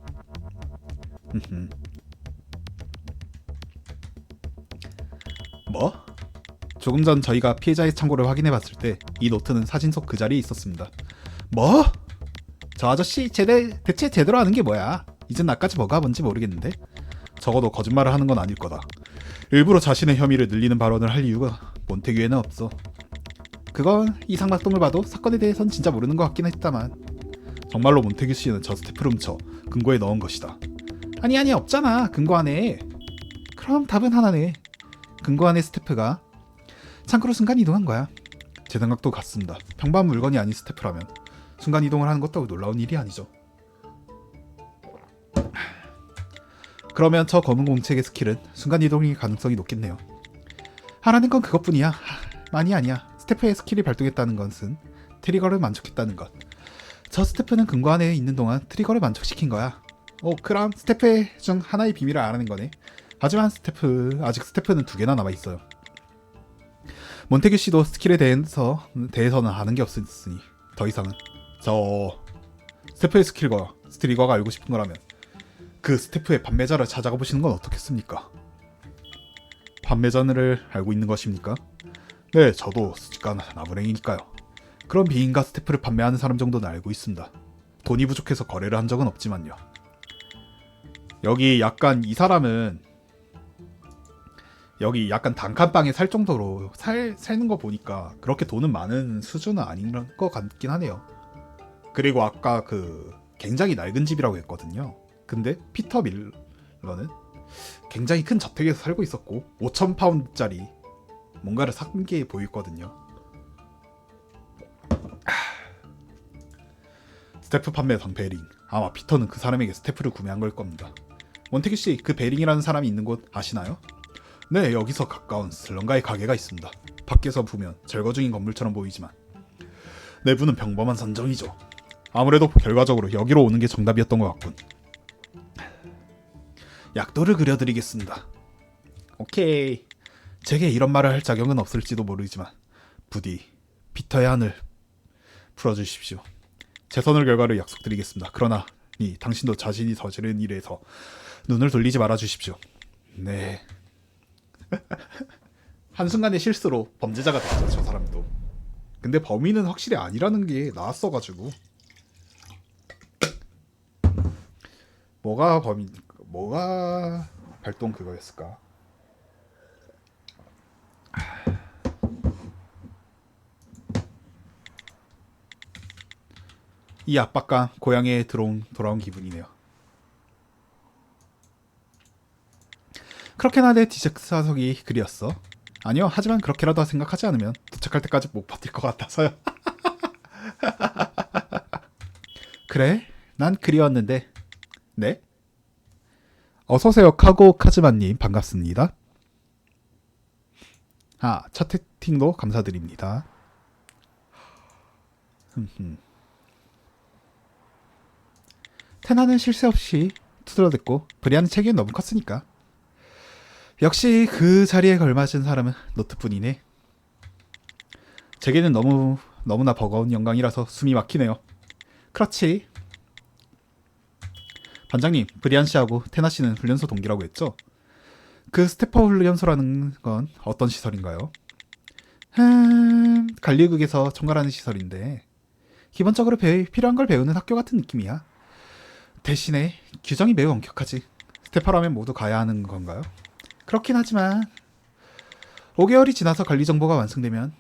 S1: 뭐? 조금 전 저희가 피해자의 창고를 확인해봤을 때 이 노트는 사진 속 그 자리에 있었습니다. 뭐? 저 아저씨 대체 제대로 하는 게 뭐야? 이젠 나까지 뭐가 뭔지 모르겠는데 적어도 거짓말을 하는 건 아닐 거다. 일부러 자신의 혐의를 늘리는 발언을 할 이유가 몬테규에는 없어. 그건 이 상막동을 봐도 사건에 대해선 진짜 모르는 것 같긴 했다만 정말로 몬테규 씨는 저 스태프를 훔쳐 금고에 넣은 것이다. 아니 없잖아 금고 안에. 그럼 답은 하나네. 금고 안에 스태프가 창고로 순간 이동한 거야. 제 생각도 같습니다. 평범한 물건이 아닌 스태프라면 순간 이동을 하는 것도 놀라운 일이 아니죠. 그러면 저 검은 공책의 스킬은 순간 이동일 가능성이 높겠네요. 하라는 건 그것뿐이야. 많이 아니야. 스태프의 스킬이 발동했다는 것은 트리거를 만족했다는 것. 저 스태프는 금고 안에 있는 동안 트리거를 만족시킨 거야. 그럼 스태프 중 하나의 비밀을 알아낸 거네. 하지만 아직 스태프는 2개나 남아있어요. 몬테규 씨도 스킬에 대해서는 아는 게 없으니 더 이상은 스태프의 트리거가 알고 싶은 거라면 그 스태프의 판매자를 찾아가 보시는 건 어떻겠습니까? 판매자를 알고 있는 것입니까? 네, 저도 수직간 나무랭이니까요. 그런 비인가 스태프를 판매하는 사람 정도는 알고 있습니다. 돈이 부족해서 거래를 한 적은 없지만요. 여기 약간 이 사람은 여기 약간 단칸방에 살 정도로 살는 거 보니까 그렇게 돈은 많은 수준은 아닌 것 같긴 하네요. 그리고 아까 그 굉장히 낡은 집이라고 했거든요. 근데 피터 밀러는 굉장히 큰 저택에서 살고 있었고 5,000파운드짜리 뭔가를 산 게 보이거든요. 스태프 판매상 베링. 아마 피터는 그 사람에게 스태프를 구매한 걸 겁니다. 몬테규 씨, 그 베링이라는 사람이 있는 곳 아시나요? 네, 여기서 가까운 슬럼가의 가게가 있습니다. 밖에서 보면 절거 중인 건물처럼 보이지만 내부는 평범한 선정이죠. 아무래도 결과적으로 여기로 오는 게 정답이었던 것 같군. 약도를 그려드리겠습니다. 오케이. 제게 이런 말을 할 자격은 없을지도 모르지만 부디 비터의 한을 풀어주십시오. 최선의 결과를 약속드리겠습니다. 그러나 당신도 자신이 저지른 일에서 눈을 돌리지 말아주십시오. 네. 한순간의 실수로 범죄자가 됐죠, 저 사람도. 근데 범인은 확실히 아니라는 게 나왔어가지고. 뭐가 발동 그거였을까? 이 압박감 고향에 돌아온 기분이네요. 그렇게나 내 뒤적사석이 그리웠어. 아니요, 하지만 그렇게라도 생각하지 않으면 도착할 때까지 못 버틸 것 같아서요. 그래? 난 그리웠는데. 네? 어서오세요, 카고 카즈마님. 반갑습니다. 첫 채팅도 감사드립니다. 테나는 실수 없이 투덜댔고 브리안의 책임은 너무 컸으니까. 역시 그 자리에 걸맞은 사람은 노트뿐이네. 제게는 너무나 버거운 영광이라서 숨이 막히네요. 그렇지. 반장님, 브리안 씨하고 테나 씨는 훈련소 동기라고 했죠? 그 스테퍼 훈련소라는 건 어떤 시설인가요? 관리국에서 총괄하는 시설인데 기본적으로 필요한 걸 배우는 학교 같은 느낌이야. 대신에 규정이 매우 엄격하지. 스테퍼라면 모두 가야 하는 건가요? 그렇긴 하지만 5개월이 지나서 관리 정보가 완성되면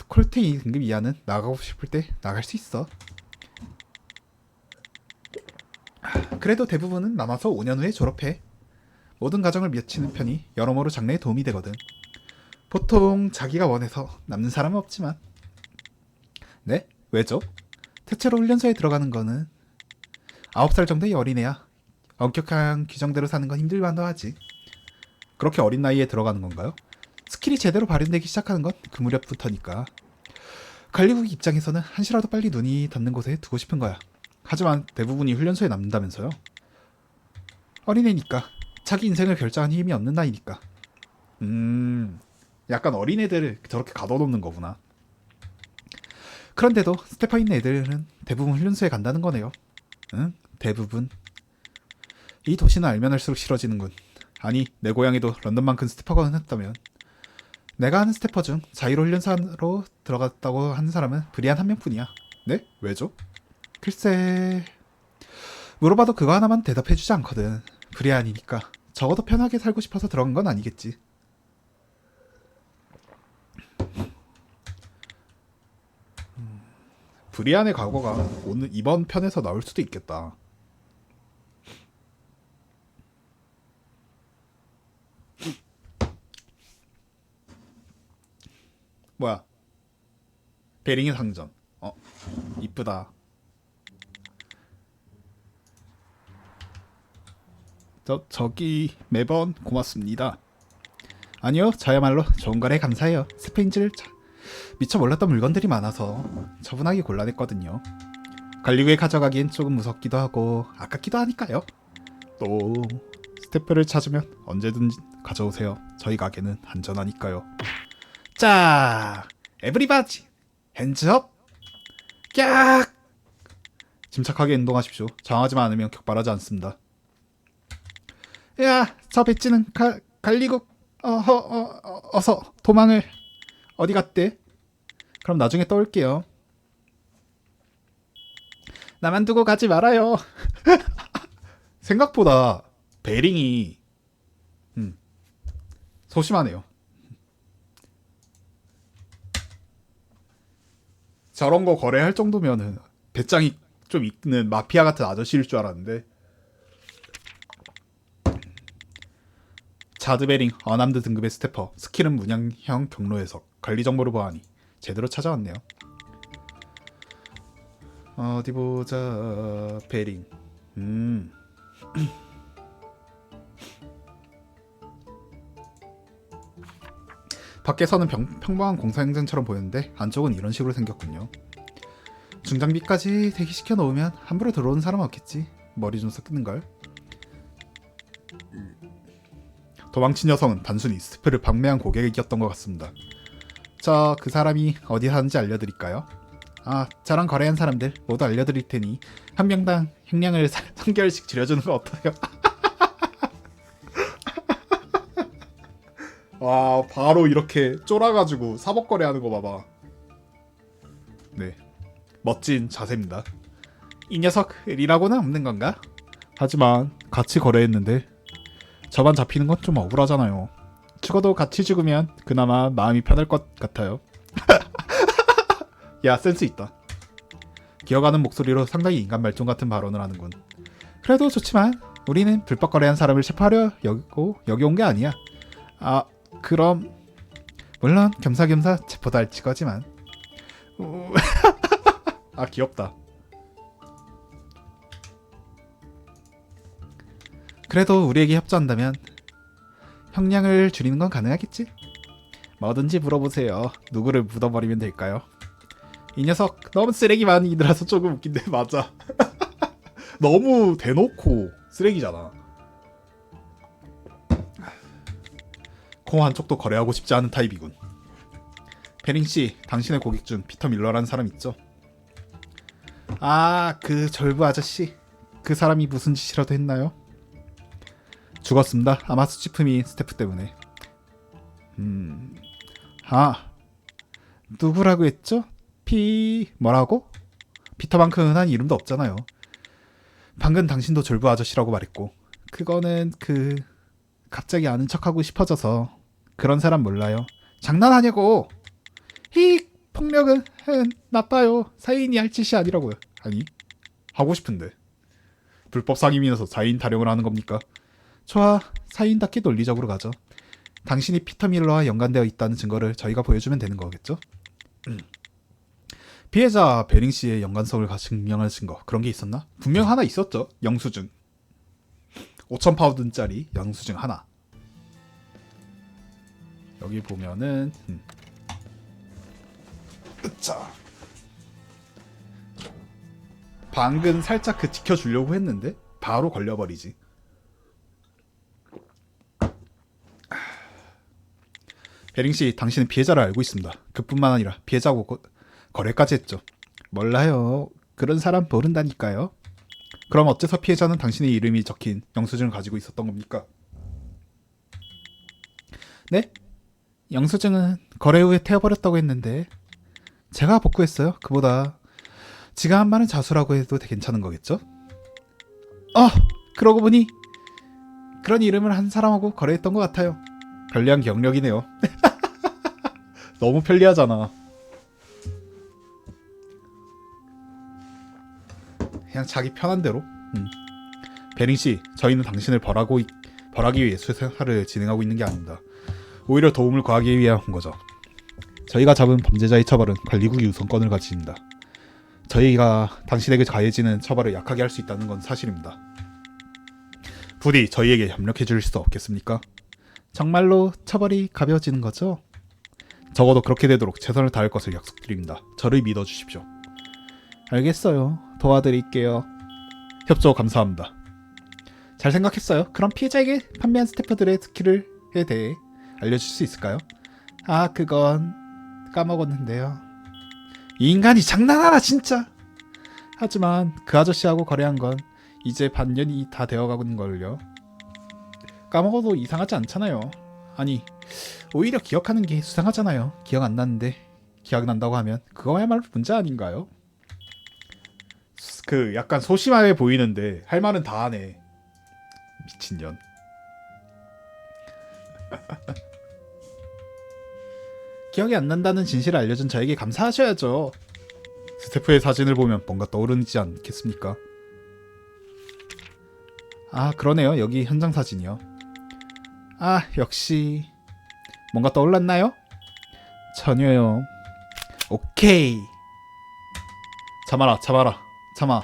S1: 콜테이 등급 이하는 나가고 싶을 때 나갈 수 있어. 그래도 대부분은 남아서 5년 후에 졸업해. 모든 과정을 마치는 편이 여러모로 장래에 도움이 되거든. 보통 자기가 원해서 남는 사람은 없지만. 네? 왜죠? 대체로 훈련소에 들어가는 거는 9살 정도의 어린애야. 엄격한 규정대로 사는 건 힘들만도 하지. 그렇게 어린 나이에 들어가는 건가요? 스킬이 제대로 발현되기 시작하는 건 그 무렵부터니까. 관리국 입장에서는 한시라도 빨리 눈이 닿는 곳에 두고 싶은 거야. 하지만 대부분이 훈련소에 남는다면서요? 어린애니까. 자기 인생을 결정한 힘이 없는 나이니까. 약간 어린애들을 저렇게 가둬놓는 거구나. 그런데도 스테파 있는 애들은 대부분 훈련소에 간다는 거네요. 응? 대부분. 이 도시는 알면 할수록 싫어지는군. 아니, 내 고향에도 런던만큼 스태퍼가 흔했다면. 내가 아는 스태퍼 중 자유로 훈련사로 들어갔다고 하는 사람은 브리안 한 명뿐이야. 네? 왜죠? 글쎄... 물어봐도 그거 하나만 대답해주지 않거든. 브리안이니까. 적어도 편하게 살고 싶어서 들어간 건 아니겠지. 브리안의 과거가 오늘 이번 편에서 나올 수도 있겠다. 뭐야? 베링의 상점. 이쁘다. 저기 매번 고맙습니다. 아니요, 저야말로 좋은 거래 감사해요. 스페인즈를 미처 몰랐던 물건들이 많아서 처분하기 곤란했거든요. 관리구에 가져가기엔 조금 무섭기도 하고 아깝기도 하니까요. 또 스태프를 찾으면 언제든 가져오세요. 저희 가게는 안전하니까요. 자, 에브리바디 핸즈업. 깍! 침착하게 행동하십시오. 장하지만 않으면 격발하지 않습니다. 야, 저 배지는 갈리국 어서 도망을. 어디 갔대? 그럼 나중에 떠올게요. 나만 두고 가지 말아요. 생각보다 베링이 소심하네요. 저런 거 거래할 정도면은 배짱이 좀 있는 마피아 같은 아저씨일 줄 알았는데. 자드베링 어남드 등급의 스태퍼. 스킬은 문양형 경로 해석. 관리 정보를 보아하니 제대로 찾아왔네요. 어디 보자. 베링. 밖에서는 평범한 공사 현장처럼 보였는데 안쪽은 이런 식으로 생겼군요. 중장비까지 대기시켜 놓으면 함부로 들어오는 사람은 없겠지. 머리 좀 섞이는걸. 도망친 여성은 단순히 스태프를 방매한 고객이었던 것 같습니다. 그 사람이 어디 사는지 알려드릴까요? 저랑 거래한 사람들 모두 알려드릴 테니 한 명당 형량을 3개월씩 줄여주는 거 어떠세요? 와, 바로 이렇게 쫄아가지고 사법거래하는 거 봐봐. 네, 멋진 자세입니다. 이 녀석 리라고는 없는 건가? 하지만 같이 거래했는데 저만 잡히는 건 좀 억울하잖아요. 죽어도 같이 죽으면 그나마 마음이 편할 것 같아요. 야, 센스 있다. 기어가는 목소리로 상당히 인간 말종 같은 발언을 하는군. 그래도 좋지만 우리는 불법 거래한 사람을 체포하려 여기 온 게 아니야. 그럼 물론 겸사겸사 체포도 할 거지만. 귀엽다. 그래도 우리에게 협조한다면 형량을 줄이는 건 가능하겠지? 뭐든지 물어보세요. 누구를 묻어버리면 될까요? 이 녀석 너무 쓰레기만 이들아서 조금 웃긴데. 맞아. 너무 대놓고 쓰레기잖아. 코 한쪽도 거래하고 싶지 않은 타입이군. 베링씨, 당신의 고객 중 피터 밀러라는 사람 있죠? 그 절부 아저씨. 그 사람이 무슨 짓이라도 했나요? 죽었습니다. 아마 수치품이 스태프 때문에. 누구라고 했죠? 뭐라고? 피터만큼 흔한 이름도 없잖아요. 방금 당신도 졸부 아저씨라고 말했고, 그거는 갑자기 아는 척하고 싶어져서. 그런 사람 몰라요. 장난하냐고. 폭력은 나빠요. 사인이 할 짓이 아니라고요. 아니, 하고 싶은데. 불법 상임이라서 사인 타령을 하는 겁니까? 좋아, 사인답게 논리적으로 가죠. 당신이 피터 밀러와 연관되어 있다는 증거를 저희가 보여주면 되는 거겠죠? 피해자 베링 씨의 연관성을 증명할 증거, 그런 게 있었나? 분명 하나 있었죠. 영수증 5,000파운드짜리 영수증 하나. 여기 보면은 자, 방금 살짝 지켜주려고 했는데 바로 걸려버리지. 베링씨, 당신은 피해자를 알고 있습니다. 그뿐만 아니라 피해자하고 거래까지 했죠. 몰라요. 그런 사람 모른다니까요. 그럼 어째서 피해자는 당신의 이름이 적힌 영수증을 가지고 있었던 겁니까? 네? 영수증은 거래 후에 태워버렸다고 했는데 제가 복구했어요. 그보다 지가 한 말은 자수라고 해도 괜찮은 거겠죠? 그러고 보니 그런 이름을 한 사람하고 거래했던 것 같아요. 편리한 경력이네요. 너무 편리하잖아. 그냥 자기 편한 대로. 베링씨, 저희는 당신을 벌하기 위해 수사를 진행하고 있는 게 아닙니다. 오히려 도움을 구하기 위해 온 거죠. 저희가 잡은 범죄자의 처벌은 관리국이 우선권을 가집니다. 저희가 당신에게 가해지는 처벌을 약하게 할 수 있다는 건 사실입니다. 부디 저희에게 협력해 주실 수 없겠습니까? 정말로 처벌이 가벼워지는 거죠? 적어도 그렇게 되도록 최선을 다할 것을 약속드립니다. 저를 믿어주십시오. 알겠어요. 도와드릴게요. 협조 감사합니다. 잘 생각했어요. 그럼 피해자에게 판매한 스태프들의 스킬에 대해 알려줄 수 있을까요? 그건 까먹었는데요. 이 인간이 장난하나 진짜. 하지만 그 아저씨하고 거래한 건 이제 반년이 다 되어가는걸요. 까먹어도 이상하지 않잖아요. 아니, 오히려 기억하는 게 수상하잖아요. 기억 안 나는데 기억난다고 하면 그거야말로 문제 아닌가요? 약간 소심해 보이는데 할 말은 다 하네. 미친년. 기억이 안 난다는 진실을 알려준 저에게 감사하셔야죠. 스태프의 사진을 보면 뭔가 떠오르지 않겠습니까? 그러네요. 여기 현장 사진이요. 역시 뭔가 떠올랐나요? 전혀요. 오케이. 참아.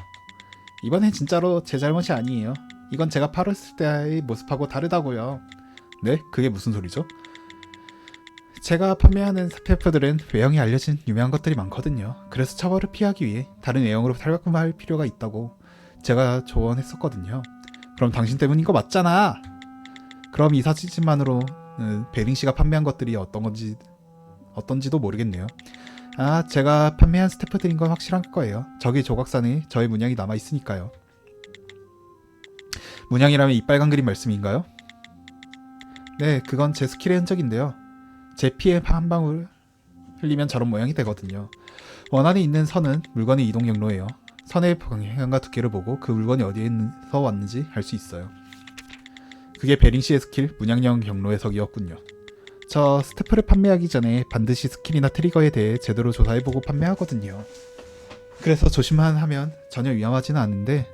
S1: 이번엔 진짜로 제 잘못이 아니에요. 이건 제가 8월 때의 모습하고 다르다고요. 네? 그게 무슨 소리죠? 제가 판매하는 스태프들은 외형이 알려진 유명한 것들이 많거든요. 그래서 처벌을 피하기 위해 다른 외형으로 탈바꿈할 필요가 있다고 제가 조언했었거든요. 그럼 당신 때문인 거 맞잖아. 그럼 이 사진만으로는 베링 씨가 판매한 것들이 어떤지도 모르겠네요. 아, 제가 판매한 스태프들인 건 확실할 거예요. 저기 조각산에 저의 문양이 남아 있으니까요. 문양이라면 이 빨간 그림 말씀인가요? 네, 그건 제 스킬의 흔적인데요. 제 피에 한 방울 흘리면 저런 모양이 되거든요. 원안에 있는 선은 물건의 이동 경로예요. 선의 방향과 두께를 보고 그 물건이 어디에서 왔는지 알 수 있어요. 그게 베링 씨의 스킬 문양형 경로 해석이었군요. 저 스태프를 판매하기 전에 반드시 스킬이나 트리거에 대해 제대로 조사해보고 판매하거든요. 그래서 조심만 하면 전혀 위험하지는 않은데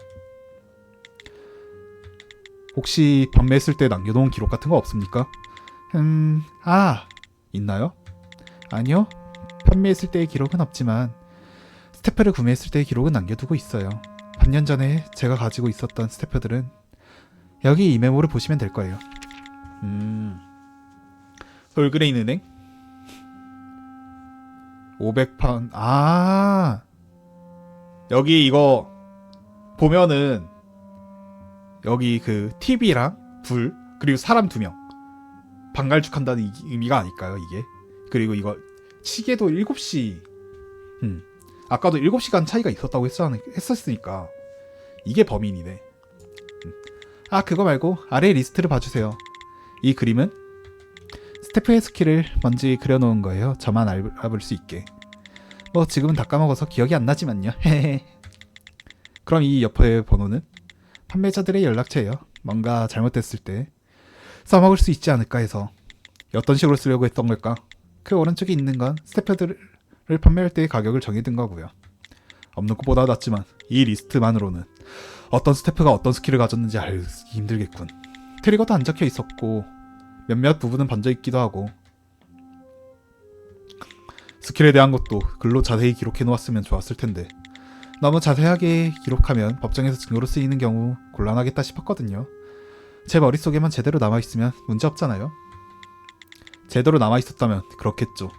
S1: 혹시 판매했을 때 남겨놓은 기록 같은 거 없습니까? 있나요? 아니요. 판매했을 때의 기록은 없지만 스태프를 구매했을 때의 기록은 남겨두고 있어요. 반년 전에 제가 가지고 있었던 스태프들은 여기 이 메모를 보시면 될 거예요. 솔그레인 은행 500파운. 여기 이거 보면은 여기 그 TV랑 불 그리고 사람 2명 방갈축한다는 의미가 아닐까요 이게? 그리고 이거 시계도 7시 아까도 7시간 차이가 있었다고 했었으니까 이게 범인이네. 그거 말고 아래 리스트를 봐주세요. 이 그림은 스태프의 스킬을 먼저 그려놓은 거예요. 저만 알아볼 수 있게. 뭐 지금은 다 까먹어서 기억이 안 나지만요. 그럼 이 옆의 번호는 판매자들의 연락처예요. 뭔가 잘못됐을 때 써먹을 수 있지 않을까 해서. 어떤 식으로 쓰려고 했던 걸까? 그 오른쪽에 있는 건 스태프들을 판매할 때의 가격을 정해둔 거고요. 없는 것보다 낫지만 이 리스트만으로는 어떤 스태프가 어떤 스킬을 가졌는지 알기 힘들겠군. 트리거도 안 적혀 있었고 몇몇 부분은 번져 있기도 하고 스킬에 대한 것도 글로 자세히 기록해 놓았으면 좋았을 텐데 너무 자세하게 기록하면 법정에서 증거로 쓰이는 경우 곤란하겠다 싶었거든요. 제 머릿속에만 제대로 남아있으면 문제 없잖아요. 제대로 남아있었다면 그렇겠죠.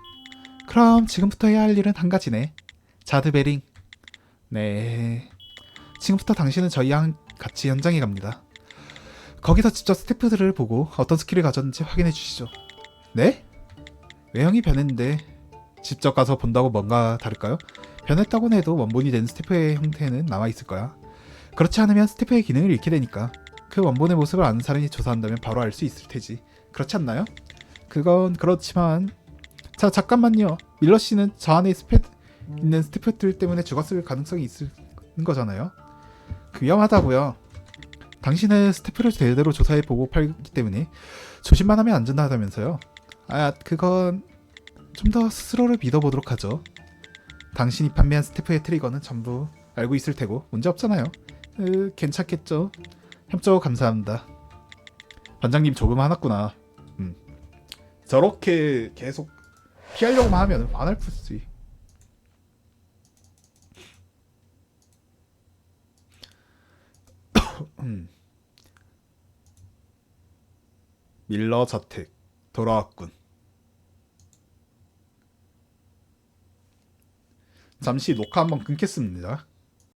S1: 그럼 지금부터 해야 할 일은 한 가지네. 자드 베링. 네. 지금부터 당신은 저희랑 같이 현장에 갑니다. 거기서 직접 스태프들을 보고 어떤 스킬을 가졌는지 확인해 주시죠. 네? 외형이 변했는데 직접 가서 본다고 뭔가 다를까요? 변했다고는 해도 원본이 된 스태프의 형태는 남아있을 거야. 그렇지 않으면 스태프의 기능을 잃게 되니까 그 원본의 모습을 아는 사람이 조사한다면 바로 알 수 있을 테지. 그렇지 않나요? 그건 그렇지만 자 잠깐만요. 밀러 씨는 저 안에 있는 스태프들 때문에 죽었을 가능성이 있는 거잖아요. 위험하다고요. 당신은 스태프를 제대로 조사해보고 팔기 때문에 조심만 하면 안전하다면서요. 그건 좀 더 스스로를 믿어보도록 하죠. 당신이 판매한 스태프의 트리거는 전부 알고 있을 테고 문제 없잖아요. 괜찮겠죠. 협조 감사합니다. 반장님 조금 화났구나. 저렇게 계속 피하려고만 하면 화날 푸지. 밀러 자택 돌아왔군. 잠시 녹화 한번 끊겠습니다.